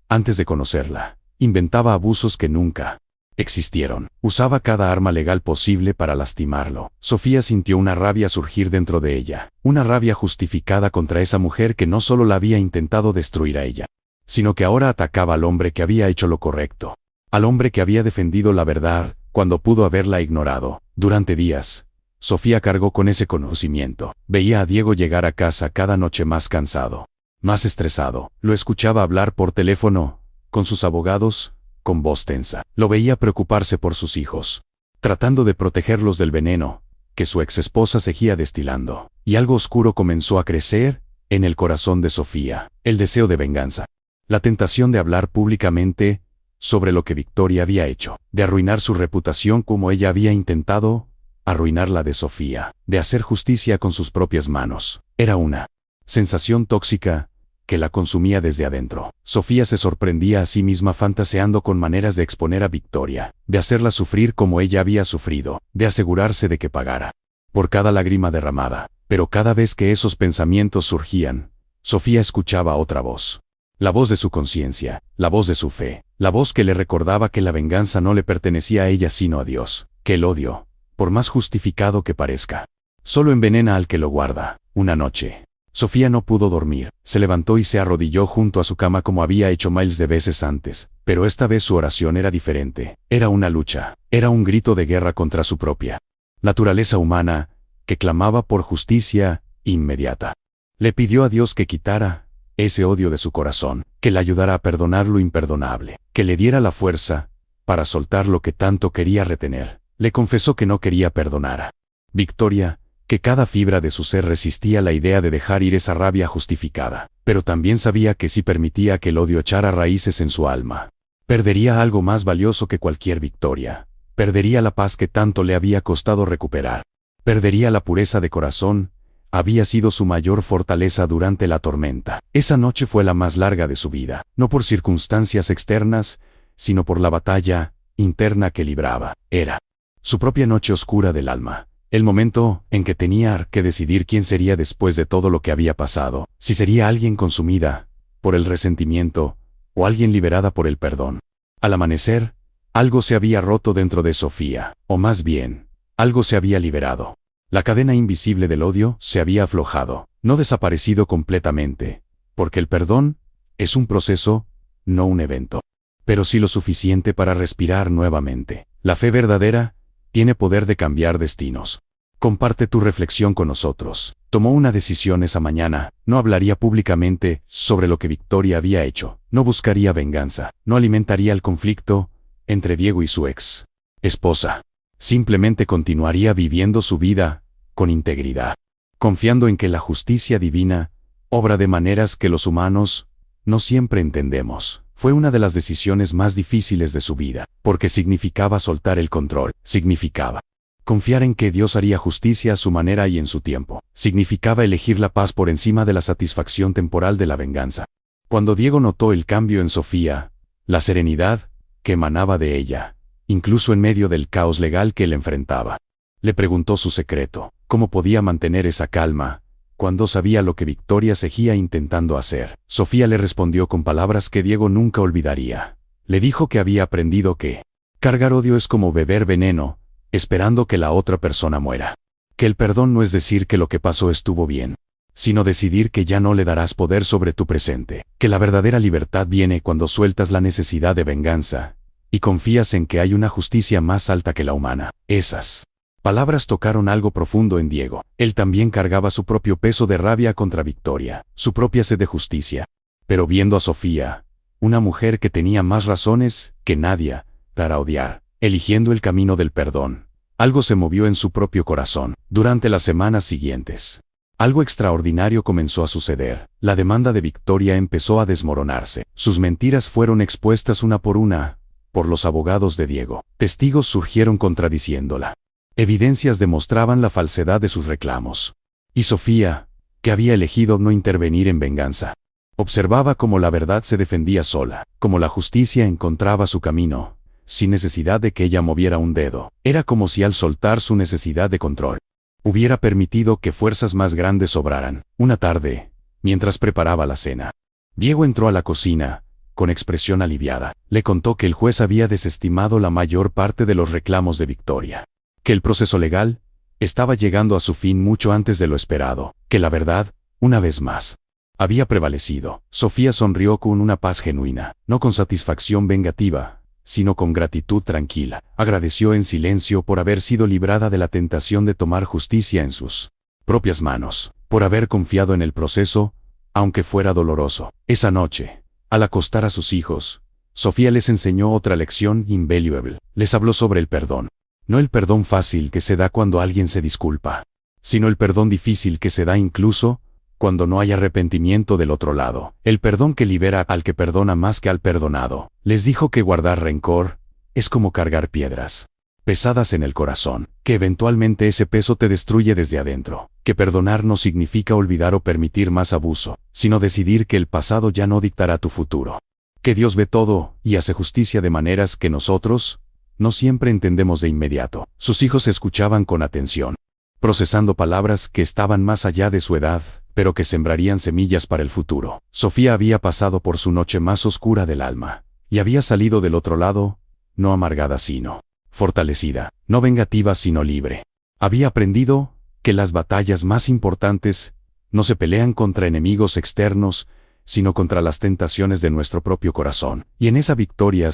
antes de conocerla. Inventaba abusos que nunca existieron. Usaba cada arma legal posible para lastimarlo. Sofía sintió una rabia surgir dentro de ella. Una rabia justificada contra esa mujer que no solo la había intentado destruir a ella, sino que ahora atacaba al hombre que había hecho lo correcto. Al hombre que había defendido la verdad cuando pudo haberla ignorado. Durante días, Sofía cargó con ese conocimiento. Veía a Diego llegar a casa cada noche más cansado, más estresado. Lo escuchaba hablar por teléfono con sus abogados, con voz tensa. Lo veía preocuparse por sus hijos, tratando de protegerlos del veneno que su ex esposa seguía destilando. Y algo oscuro comenzó a crecer en el corazón de Sofía. El deseo de venganza. La tentación de hablar públicamente sobre lo que Victoria había hecho. De arruinar su reputación como ella había intentado arruinar la de Sofía. De hacer justicia con sus propias manos. Era una sensación tóxica que la consumía desde adentro. Sofía se sorprendía a sí misma fantaseando con maneras de exponer a Victoria, de hacerla sufrir como ella había sufrido, de asegurarse de que pagara por cada lágrima derramada. Pero cada vez que esos pensamientos surgían, Sofía escuchaba otra voz. La voz de su conciencia, la voz de su fe, la voz que le recordaba que la venganza no le pertenecía a ella sino a Dios, que el odio, por más justificado que parezca, solo envenena al que lo guarda. Una noche, Sofía no pudo dormir. Se levantó y se arrodilló junto a su cama como había hecho miles de veces antes, pero esta vez su oración era diferente. Era una lucha, era un grito de guerra contra su propia naturaleza humana, que clamaba por justicia inmediata. Le pidió a Dios que quitara ese odio de su corazón, que le ayudara a perdonar lo imperdonable, que le diera la fuerza para soltar lo que tanto quería retener. Le confesó que no quería perdonar a Victoria, que cada fibra de su ser resistía la idea de dejar ir esa rabia justificada, pero también sabía que si permitía que el odio echara raíces en su alma, perdería algo más valioso que cualquier victoria. Perdería la paz que tanto le había costado recuperar. Perdería la pureza de corazón. Había sido su mayor fortaleza durante la tormenta. Esa noche fue la más larga de su vida, no por circunstancias externas, sino por la batalla interna que libraba. Era su propia noche oscura del alma. El momento en que tenía que decidir quién sería después de todo lo que había pasado. Si sería alguien consumida por el resentimiento o alguien liberada por el perdón. Al amanecer, algo se había roto dentro de Sofía, o más bien, algo se había liberado. La cadena invisible del odio se había aflojado, no desaparecido completamente, porque el perdón es un proceso, no un evento, pero sí lo suficiente para respirar nuevamente. La fe verdadera tiene poder de cambiar destinos. Comparte tu reflexión con nosotros. Tomó una decisión esa mañana. No hablaría públicamente sobre lo que Victoria había hecho. No buscaría venganza. No alimentaría el conflicto entre Diego y su ex esposa. Simplemente continuaría viviendo su vida con integridad, confiando en que la justicia divina obra de maneras que los humanos no siempre entendemos. Fue una de las decisiones más difíciles de su vida, porque significaba soltar el control, significaba confiar en que Dios haría justicia a su manera y en su tiempo, significaba elegir la paz por encima de la satisfacción temporal de la venganza. Cuando Diego notó el cambio en Sofía, la serenidad que emanaba de ella, incluso en medio del caos legal que él enfrentaba, le preguntó su secreto, cómo podía mantener esa calma cuando sabía lo que Victoria seguía intentando hacer. Sofía le respondió con palabras que Diego nunca olvidaría. Le dijo que había aprendido que cargar odio es como beber veneno, esperando que la otra persona muera. Que el perdón no es decir que lo que pasó estuvo bien, sino decidir que ya no le darás poder sobre tu presente. Que la verdadera libertad viene cuando sueltas la necesidad de venganza y confías en que hay una justicia más alta que la humana. Esas palabras tocaron algo profundo en Diego. Él también cargaba su propio peso de rabia contra Victoria, su propia sed de justicia. Pero viendo a Sofía, una mujer que tenía más razones que nadie para odiar, eligiendo el camino del perdón, algo se movió en su propio corazón. Durante las semanas siguientes, algo extraordinario comenzó a suceder. La demanda de Victoria empezó a desmoronarse. Sus mentiras fueron expuestas una por los abogados de Diego. Testigos surgieron contradiciéndola. Evidencias demostraban la falsedad de sus reclamos. Y Sofía, que había elegido no intervenir en venganza, Observaba cómo la verdad se defendía sola, cómo la justicia encontraba su camino, sin necesidad de que ella moviera un dedo. Era como si al soltar su necesidad de control, hubiera permitido que fuerzas más grandes obraran. Una tarde, mientras preparaba la cena, Diego entró a la cocina, con expresión aliviada. Le contó que el juez había desestimado la mayor parte de los reclamos de Victoria, que el proceso legal estaba llegando a su fin mucho antes de lo esperado, que la verdad, una vez más, había prevalecido. Sofía sonrió con una paz genuina, no con satisfacción vengativa, sino con gratitud tranquila. Agradeció en silencio por haber sido librada de la tentación de tomar justicia en sus propias manos, por haber confiado en el proceso, aunque fuera doloroso. Esa noche, al acostar a sus hijos, Sofía les enseñó otra lección invaluable. Les habló sobre el perdón. No el perdón fácil que se da cuando alguien se disculpa, sino el perdón difícil que se da incluso cuando no hay arrepentimiento del otro lado. El perdón que libera al que perdona más que al perdonado. Les dijo que guardar rencor es como cargar piedras pesadas en el corazón, que eventualmente ese peso te destruye desde adentro, que perdonar no significa olvidar o permitir más abuso, sino decidir que el pasado ya no dictará tu futuro, que Dios ve todo y hace justicia de maneras que nosotros no siempre entendemos de inmediato. Sus hijos escuchaban con atención, procesando palabras que estaban más allá de su edad, pero que sembrarían semillas para el futuro. Sofía había pasado por su noche más oscura del alma, y había salido del otro lado, no amargada sino fortalecida, no vengativa sino libre. Había aprendido que las batallas más importantes no se pelean contra enemigos externos, sino contra las tentaciones de nuestro propio corazón. Y en esa victoria,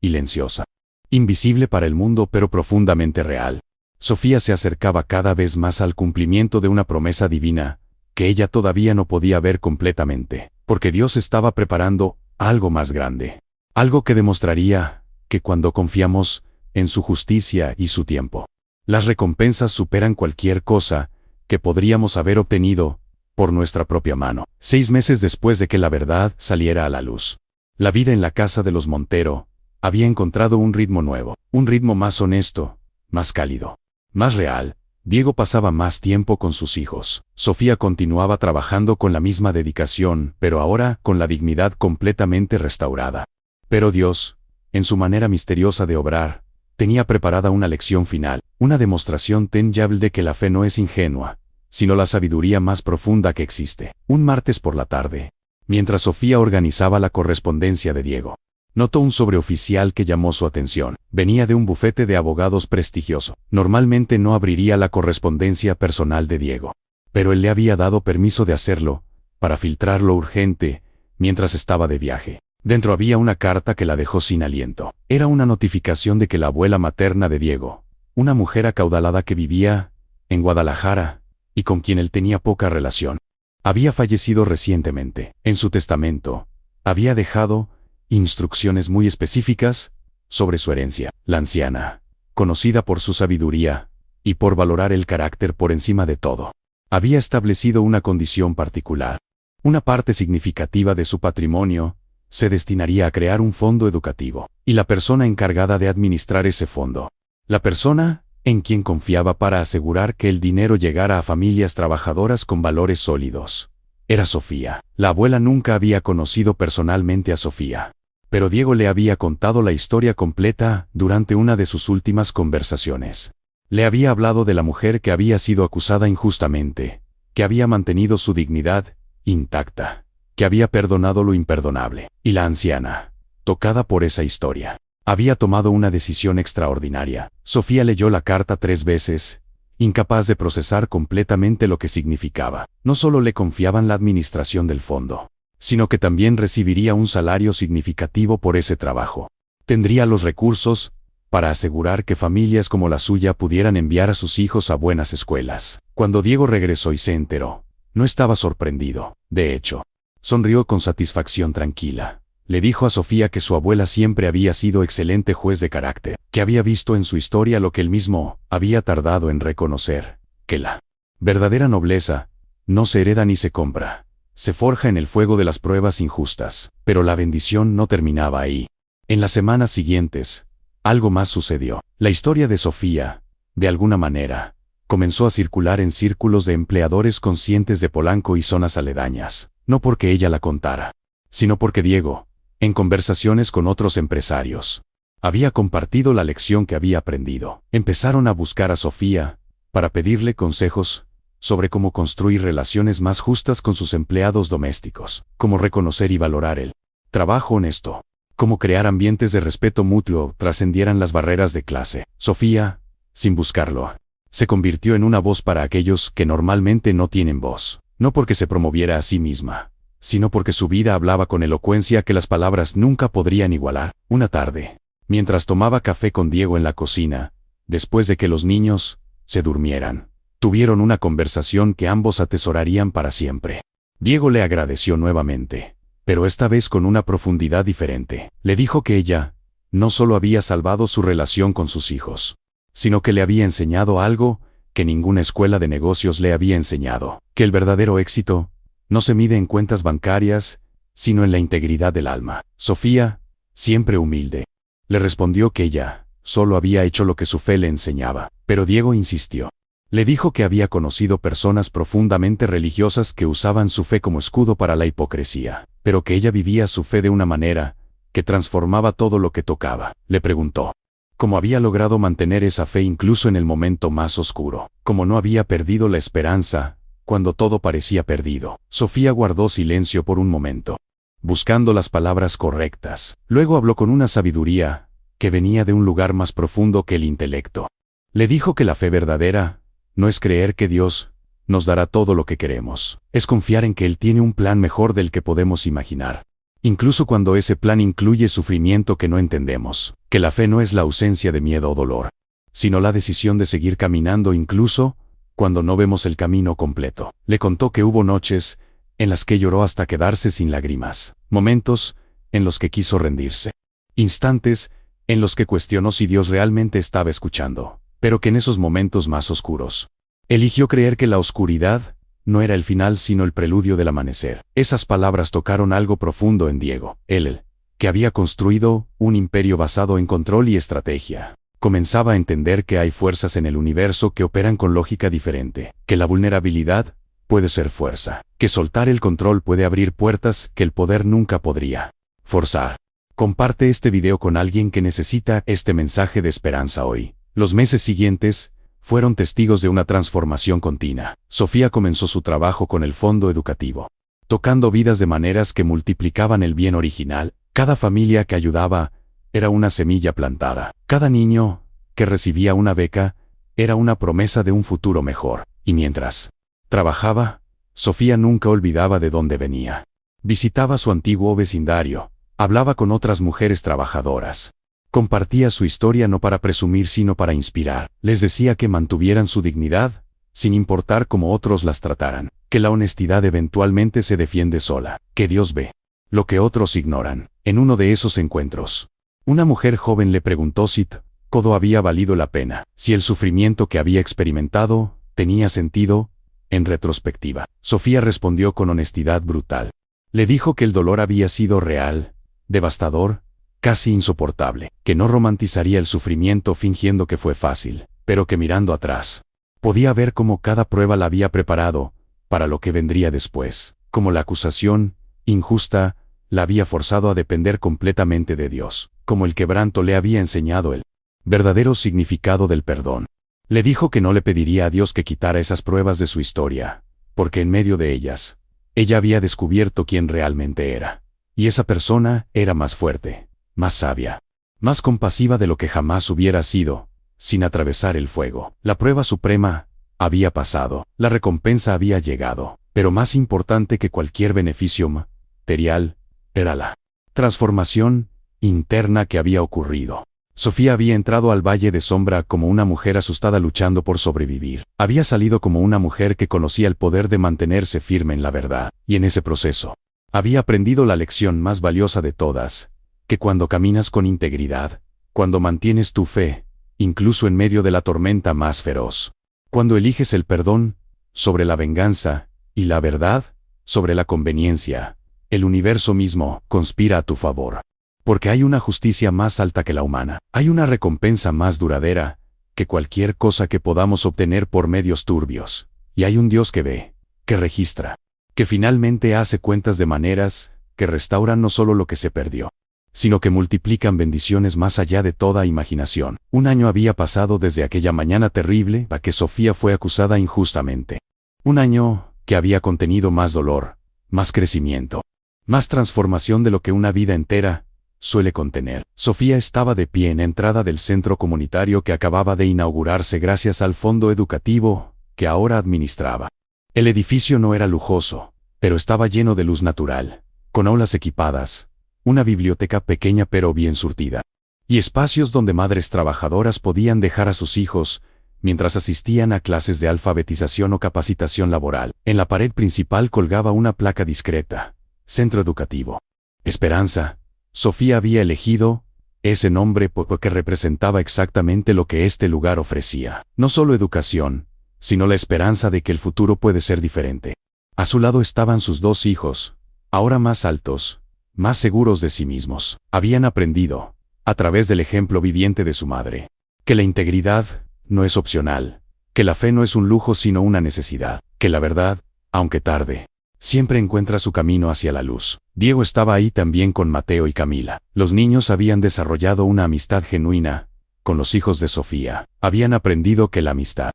silenciosa, invisible para el mundo pero profundamente real, Sofía se acercaba cada vez más al cumplimiento de una promesa divina, que ella todavía no podía ver completamente, porque Dios estaba preparando algo más grande, algo que demostraría que cuando confiamos en su justicia y su tiempo, las recompensas superan cualquier cosa que podríamos haber obtenido por nuestra propia mano. 6 meses después de que la verdad saliera a la luz, la vida en la casa de los Montero había encontrado un ritmo nuevo, un ritmo más honesto, más cálido, más real. Diego pasaba más tiempo con sus hijos. Sofía continuaba trabajando con la misma dedicación, pero ahora con la dignidad completamente restaurada. Pero Dios, en su manera misteriosa de obrar, tenía preparada una lección final, una demostración tangible de que la fe no es ingenua, sino la sabiduría más profunda que existe. Un martes por la tarde, mientras Sofía organizaba la correspondencia de Diego, notó un sobreoficial que llamó su atención. Venía de un bufete de abogados prestigioso. Normalmente no abriría la correspondencia personal de Diego, pero él le había dado permiso de hacerlo, para filtrar lo urgente, mientras estaba de viaje. Dentro había una carta que la dejó sin aliento. Era una notificación de que la abuela materna de Diego, una mujer acaudalada que vivía en Guadalajara, y con quien él tenía poca relación, había fallecido recientemente. En su testamento, había dejado instrucciones muy específicas sobre su herencia. La anciana, conocida por su sabiduría y por valorar el carácter por encima de todo, había establecido una condición particular. Una parte significativa de su patrimonio se destinaría a crear un fondo educativo, y la persona encargada de administrar ese fondo, la persona en quien confiaba para asegurar que el dinero llegara a familias trabajadoras con valores sólidos, era Sofía. La abuela nunca había conocido personalmente a Sofía, pero Diego le había contado la historia completa durante una de sus últimas conversaciones. Le había hablado de la mujer que había sido acusada injustamente, que había mantenido su dignidad intacta, que había perdonado lo imperdonable. Y la anciana, tocada por esa historia, había tomado una decisión extraordinaria. Sofía leyó la carta 3 veces, incapaz de procesar completamente lo que significaba. No solo le confiaban la administración del fondo, sino que también recibiría un salario significativo por ese trabajo. Tendría los recursos para asegurar que familias como la suya pudieran enviar a sus hijos a buenas escuelas. Cuando Diego regresó y se enteró, no estaba sorprendido. De hecho, sonrió con satisfacción tranquila. Le dijo a Sofía que su abuela siempre había sido excelente juez de carácter, que había visto en su historia lo que él mismo había tardado en reconocer, que la verdadera nobleza no se hereda ni se compra, se forja en el fuego de las pruebas injustas. Pero la bendición no terminaba ahí. En las semanas siguientes, algo más sucedió. La historia de Sofía, de alguna manera, comenzó a circular en círculos de empleadores conscientes de Polanco y zonas aledañas. no porque ella la contara, sino porque Diego, en conversaciones con otros empresarios, había compartido la lección que había aprendido. Empezaron a buscar a Sofía para pedirle consejos sobre cómo construir relaciones más justas con sus empleados domésticos, cómo reconocer y valorar el trabajo honesto, cómo crear ambientes de respeto mutuo trascendieran las barreras de clase. Sofía, sin buscarlo, se convirtió en una voz para aquellos que normalmente no tienen voz, no porque se promoviera a sí misma, sino porque su vida hablaba con elocuencia que las palabras nunca podrían igualar. Una tarde, mientras tomaba café con Diego en la cocina, después de que los niños se durmieran, tuvieron una conversación que ambos atesorarían para siempre. Diego le agradeció nuevamente, pero esta vez con una profundidad diferente. Le dijo que ella no solo había salvado su relación con sus hijos, sino que le había enseñado algo que ninguna escuela de negocios le había enseñado, que el verdadero éxito no se mide en cuentas bancarias, sino en la integridad del alma. Sofía, siempre humilde, le respondió que ella solo había hecho lo que su fe le enseñaba, pero Diego insistió. Le dijo que había conocido personas profundamente religiosas que usaban su fe como escudo para la hipocresía, pero que ella vivía su fe de una manera que transformaba todo lo que tocaba. Le preguntó cómo había logrado mantener esa fe incluso en el momento más oscuro, cómo no había perdido la esperanza cuando todo parecía perdido. Sofía guardó silencio por un momento, buscando las palabras correctas. Luego habló con una sabiduría que venía de un lugar más profundo que el intelecto. Le dijo que la fe verdadera no es creer que Dios nos dará todo lo que queremos, es confiar en que Él tiene un plan mejor del que podemos imaginar, incluso cuando ese plan incluye sufrimiento que no entendemos, que la fe no es la ausencia de miedo o dolor, sino la decisión de seguir caminando incluso cuando no vemos el camino completo. Le contó que hubo noches en las que lloró hasta quedarse sin lágrimas, momentos en los que quiso rendirse, instantes en los que cuestionó si Dios realmente estaba escuchando, pero que en esos momentos más oscuros, eligió creer que la oscuridad no era el final sino el preludio del amanecer. Esas palabras tocaron algo profundo en Diego. Él, que había construido un imperio basado en control y estrategia, comenzaba a entender que hay fuerzas en el universo que operan con lógica diferente, que la vulnerabilidad puede ser fuerza, que soltar el control puede abrir puertas que el poder nunca podría forzar. Comparte este video con alguien que necesita este mensaje de esperanza hoy. Los meses siguientes fueron testigos de una transformación continua. Sofía comenzó su trabajo con el fondo educativo, tocando vidas de maneras que multiplicaban el bien original. Cada familia que ayudaba era una semilla plantada. Cada niño que recibía una beca era una promesa de un futuro mejor. Y mientras trabajaba, Sofía nunca olvidaba de dónde venía. Visitaba su antiguo vecindario, hablaba con otras mujeres trabajadoras. Compartía su historia no para presumir sino para inspirar. Les decía que mantuvieran su dignidad, sin importar cómo otros las trataran, que la honestidad eventualmente se defiende sola, que Dios ve lo que otros ignoran. En uno de esos encuentros, una mujer joven le preguntó si todo había valido la pena, si el sufrimiento que había experimentado tenía sentido. En retrospectiva, Sofía respondió con honestidad brutal. Le dijo que el dolor había sido real, devastador, casi insoportable, que no romantizaría el sufrimiento fingiendo que fue fácil, pero que mirando atrás, podía ver cómo cada prueba la había preparado para lo que vendría después, como la acusación injusta la había forzado a depender completamente de Dios, como el quebranto le había enseñado el verdadero significado del perdón. Le dijo que no le pediría a Dios que quitara esas pruebas de su historia, porque en medio de ellas, ella había descubierto quién realmente era. Y esa persona era más fuerte, más sabia, más compasiva de lo que jamás hubiera sido, sin atravesar el fuego. La prueba suprema había pasado, la recompensa había llegado, pero más importante que cualquier beneficio material, era la transformación interna que había ocurrido. Sofía había entrado al valle de sombra como una mujer asustada luchando por sobrevivir. Había salido como una mujer que conocía el poder de mantenerse firme en la verdad, y en ese proceso, había aprendido la lección más valiosa de todas, que cuando caminas con integridad, cuando mantienes tu fe, incluso en medio de la tormenta más feroz, cuando eliges el perdón sobre la venganza, y la verdad sobre la conveniencia, el universo mismo conspira a tu favor. Porque hay una justicia más alta que la humana, hay una recompensa más duradera que cualquier cosa que podamos obtener por medios turbios, y hay un Dios que ve, que registra, que finalmente hace cuentas de maneras que restauran no solo lo que se perdió, sino que multiplican bendiciones más allá de toda imaginación. Un año había pasado desde aquella mañana terrible a que Sofía fue acusada injustamente. Un año que había contenido más dolor, más crecimiento, más transformación de lo que una vida entera suele contener. Sofía estaba de pie en la entrada del centro comunitario que acababa de inaugurarse gracias al fondo educativo que ahora administraba. El edificio no era lujoso, pero estaba lleno de luz natural, con aulas equipadas, una biblioteca pequeña pero bien surtida, y espacios donde madres trabajadoras podían dejar a sus hijos mientras asistían a clases de alfabetización o capacitación laboral. En la pared principal colgaba una placa discreta: Centro Educativo Esperanza. Sofía había elegido ese nombre porque representaba exactamente lo que este lugar ofrecía. No solo educación, sino la esperanza de que el futuro puede ser diferente. A su lado estaban sus dos hijos, ahora más altos, más seguros de sí mismos. Habían aprendido, a través del ejemplo viviente de su madre, que la integridad no es opcional, que la fe no es un lujo sino una necesidad, que la verdad, aunque tarde, siempre encuentra su camino hacia la luz. Diego estaba ahí también con Mateo y Camila. Los niños habían desarrollado una amistad genuina con los hijos de Sofía. Habían aprendido que la amistad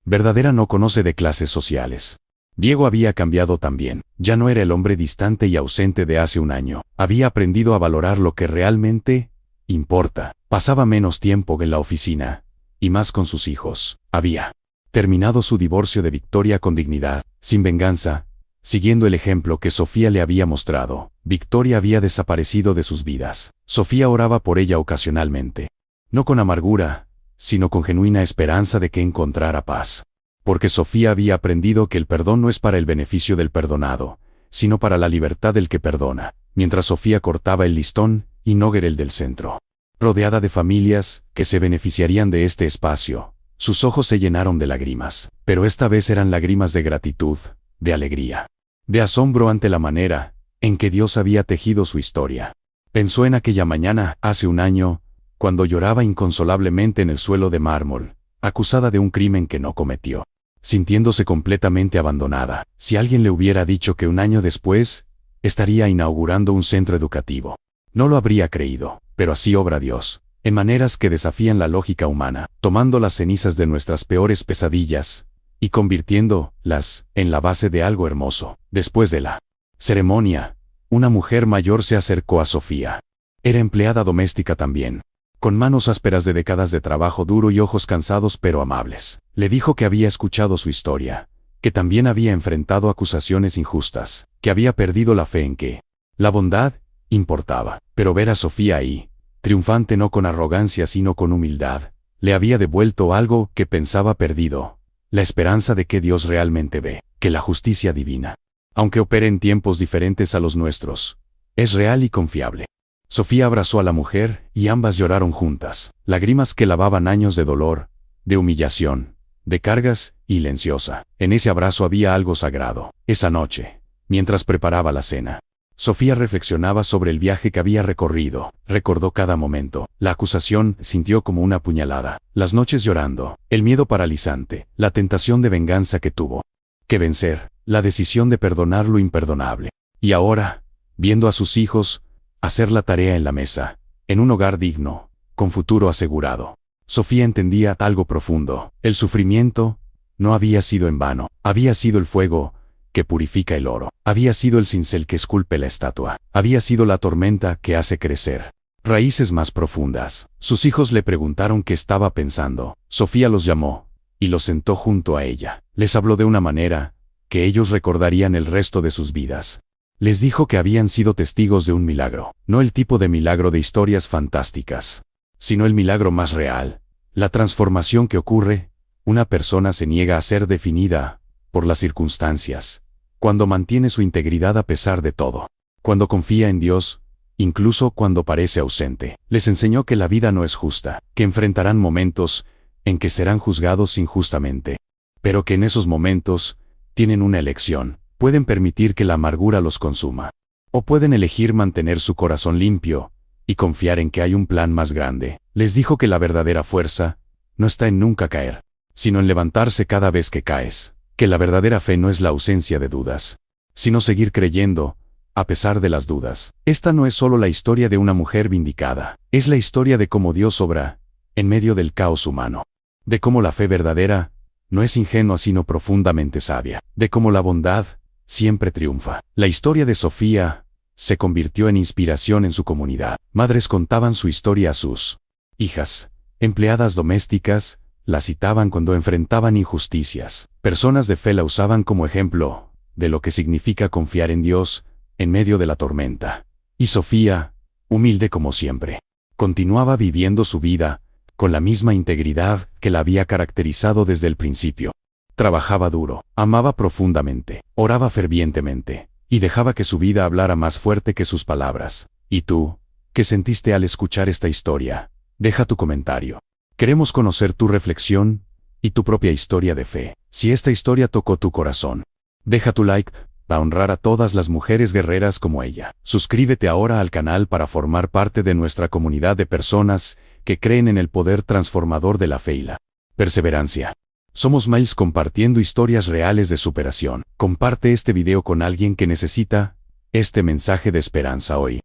verdadera no conoce de clases sociales. Diego había cambiado también. Ya no era el hombre distante y ausente de hace un año. Había aprendido a valorar lo que realmente importa. Pasaba menos tiempo en la oficina y más con sus hijos. Había terminado su divorcio de Victoria con dignidad, sin venganza, siguiendo el ejemplo que Sofía le había mostrado. Victoria había desaparecido de sus vidas. Sofía oraba por ella ocasionalmente, no con amargura, sino con genuina esperanza de que encontrara paz. Porque Sofía había aprendido que el perdón no es para el beneficio del perdonado, sino para la libertad del que perdona. Mientras Sofía cortaba el listón, y Noguer el del centro, rodeada de familias que se beneficiarían de este espacio, sus ojos se llenaron de lágrimas. Pero esta vez eran lágrimas de gratitud, de alegría, de asombro ante la manera en que Dios había tejido su historia. Pensó en aquella mañana, hace un año, cuando lloraba inconsolablemente en el suelo de mármol, acusada de un crimen que no cometió, sintiéndose completamente abandonada. Si alguien le hubiera dicho que un año después estaría inaugurando un centro educativo, no lo habría creído. Pero así obra Dios, en maneras que desafían la lógica humana, tomando las cenizas de nuestras peores pesadillas y convirtiéndolas en la base de algo hermoso. Después de la ceremonia, una mujer mayor se acercó a Sofía. Era empleada doméstica también, con manos ásperas de décadas de trabajo duro y ojos cansados pero amables. Le dijo que había escuchado su historia, que también había enfrentado acusaciones injustas, que había perdido la fe en que la bondad importaba. Pero ver a Sofía ahí, triunfante no con arrogancia sino con humildad, le había devuelto algo que pensaba perdido: la esperanza de que Dios realmente ve, que la justicia divina, aunque opere en tiempos diferentes a los nuestros, es real y confiable. Sofía abrazó a la mujer y ambas lloraron juntas, lágrimas que lavaban años de dolor, de humillación, de cargas, silenciosa. En ese abrazo había algo sagrado. Esa noche, mientras preparaba la cena, Sofía reflexionaba sobre el viaje que había recorrido. Recordó cada momento. La acusación sintió como una puñalada. Las noches llorando, el miedo paralizante, la tentación de venganza que tuvo que vencer, la decisión de perdonar lo imperdonable. Y ahora, viendo a sus hijos hacer la tarea en la mesa, en un hogar digno, con futuro asegurado, Sofía entendía algo profundo. El sufrimiento no había sido en vano. Había sido el fuego que purifica el oro. Había sido el cincel que esculpe la estatua. Había sido la tormenta que hace crecer raíces más profundas. Sus hijos le preguntaron qué estaba pensando. Sofía los llamó y los sentó junto a ella. Les habló de una manera que ellos recordarían el resto de sus vidas. Les dijo que habían sido testigos de un milagro. No el tipo de milagro de historias fantásticas, sino el milagro más real. La transformación que ocurre: una persona se niega a ser definida por las circunstancias, cuando mantiene su integridad a pesar de todo, cuando confía en Dios, incluso cuando parece ausente. Les enseñó que la vida no es justa, que enfrentarán momentos en que serán juzgados injustamente, pero que en esos momentos tienen una elección. Pueden permitir que la amargura los consuma, o pueden elegir mantener su corazón limpio y confiar en que hay un plan más grande. Les dijo que la verdadera fuerza no está en nunca caer, sino en levantarse cada vez que caes, que la verdadera fe no es la ausencia de dudas, sino seguir creyendo, a pesar de las dudas. Esta no es solo la historia de una mujer vindicada, es la historia de cómo Dios obra en medio del caos humano. De cómo la fe verdadera no es ingenua sino profundamente sabia. De cómo la bondad siempre triunfa. La historia de Sofía se convirtió en inspiración en su comunidad. Madres contaban su historia a sus hijas. Empleadas domésticas la citaban cuando enfrentaban injusticias. Personas de fe la usaban como ejemplo de lo que significa confiar en Dios en medio de la tormenta. Y Sofía, humilde como siempre, continuaba viviendo su vida con la misma integridad que la había caracterizado desde el principio. Trabajaba duro, amaba profundamente, oraba fervientemente, y dejaba que su vida hablara más fuerte que sus palabras. ¿Y tú, qué sentiste al escuchar esta historia? Deja tu comentario. Queremos conocer tu reflexión y tu propia historia de fe. Si esta historia tocó tu corazón, deja tu like para honrar a todas las mujeres guerreras como ella. Suscríbete ahora al canal para formar parte de nuestra comunidad de personas que creen en el poder transformador de la fe y la perseverancia. Somos Miles compartiendo historias reales de superación. Comparte este video con alguien que necesita este mensaje de esperanza hoy.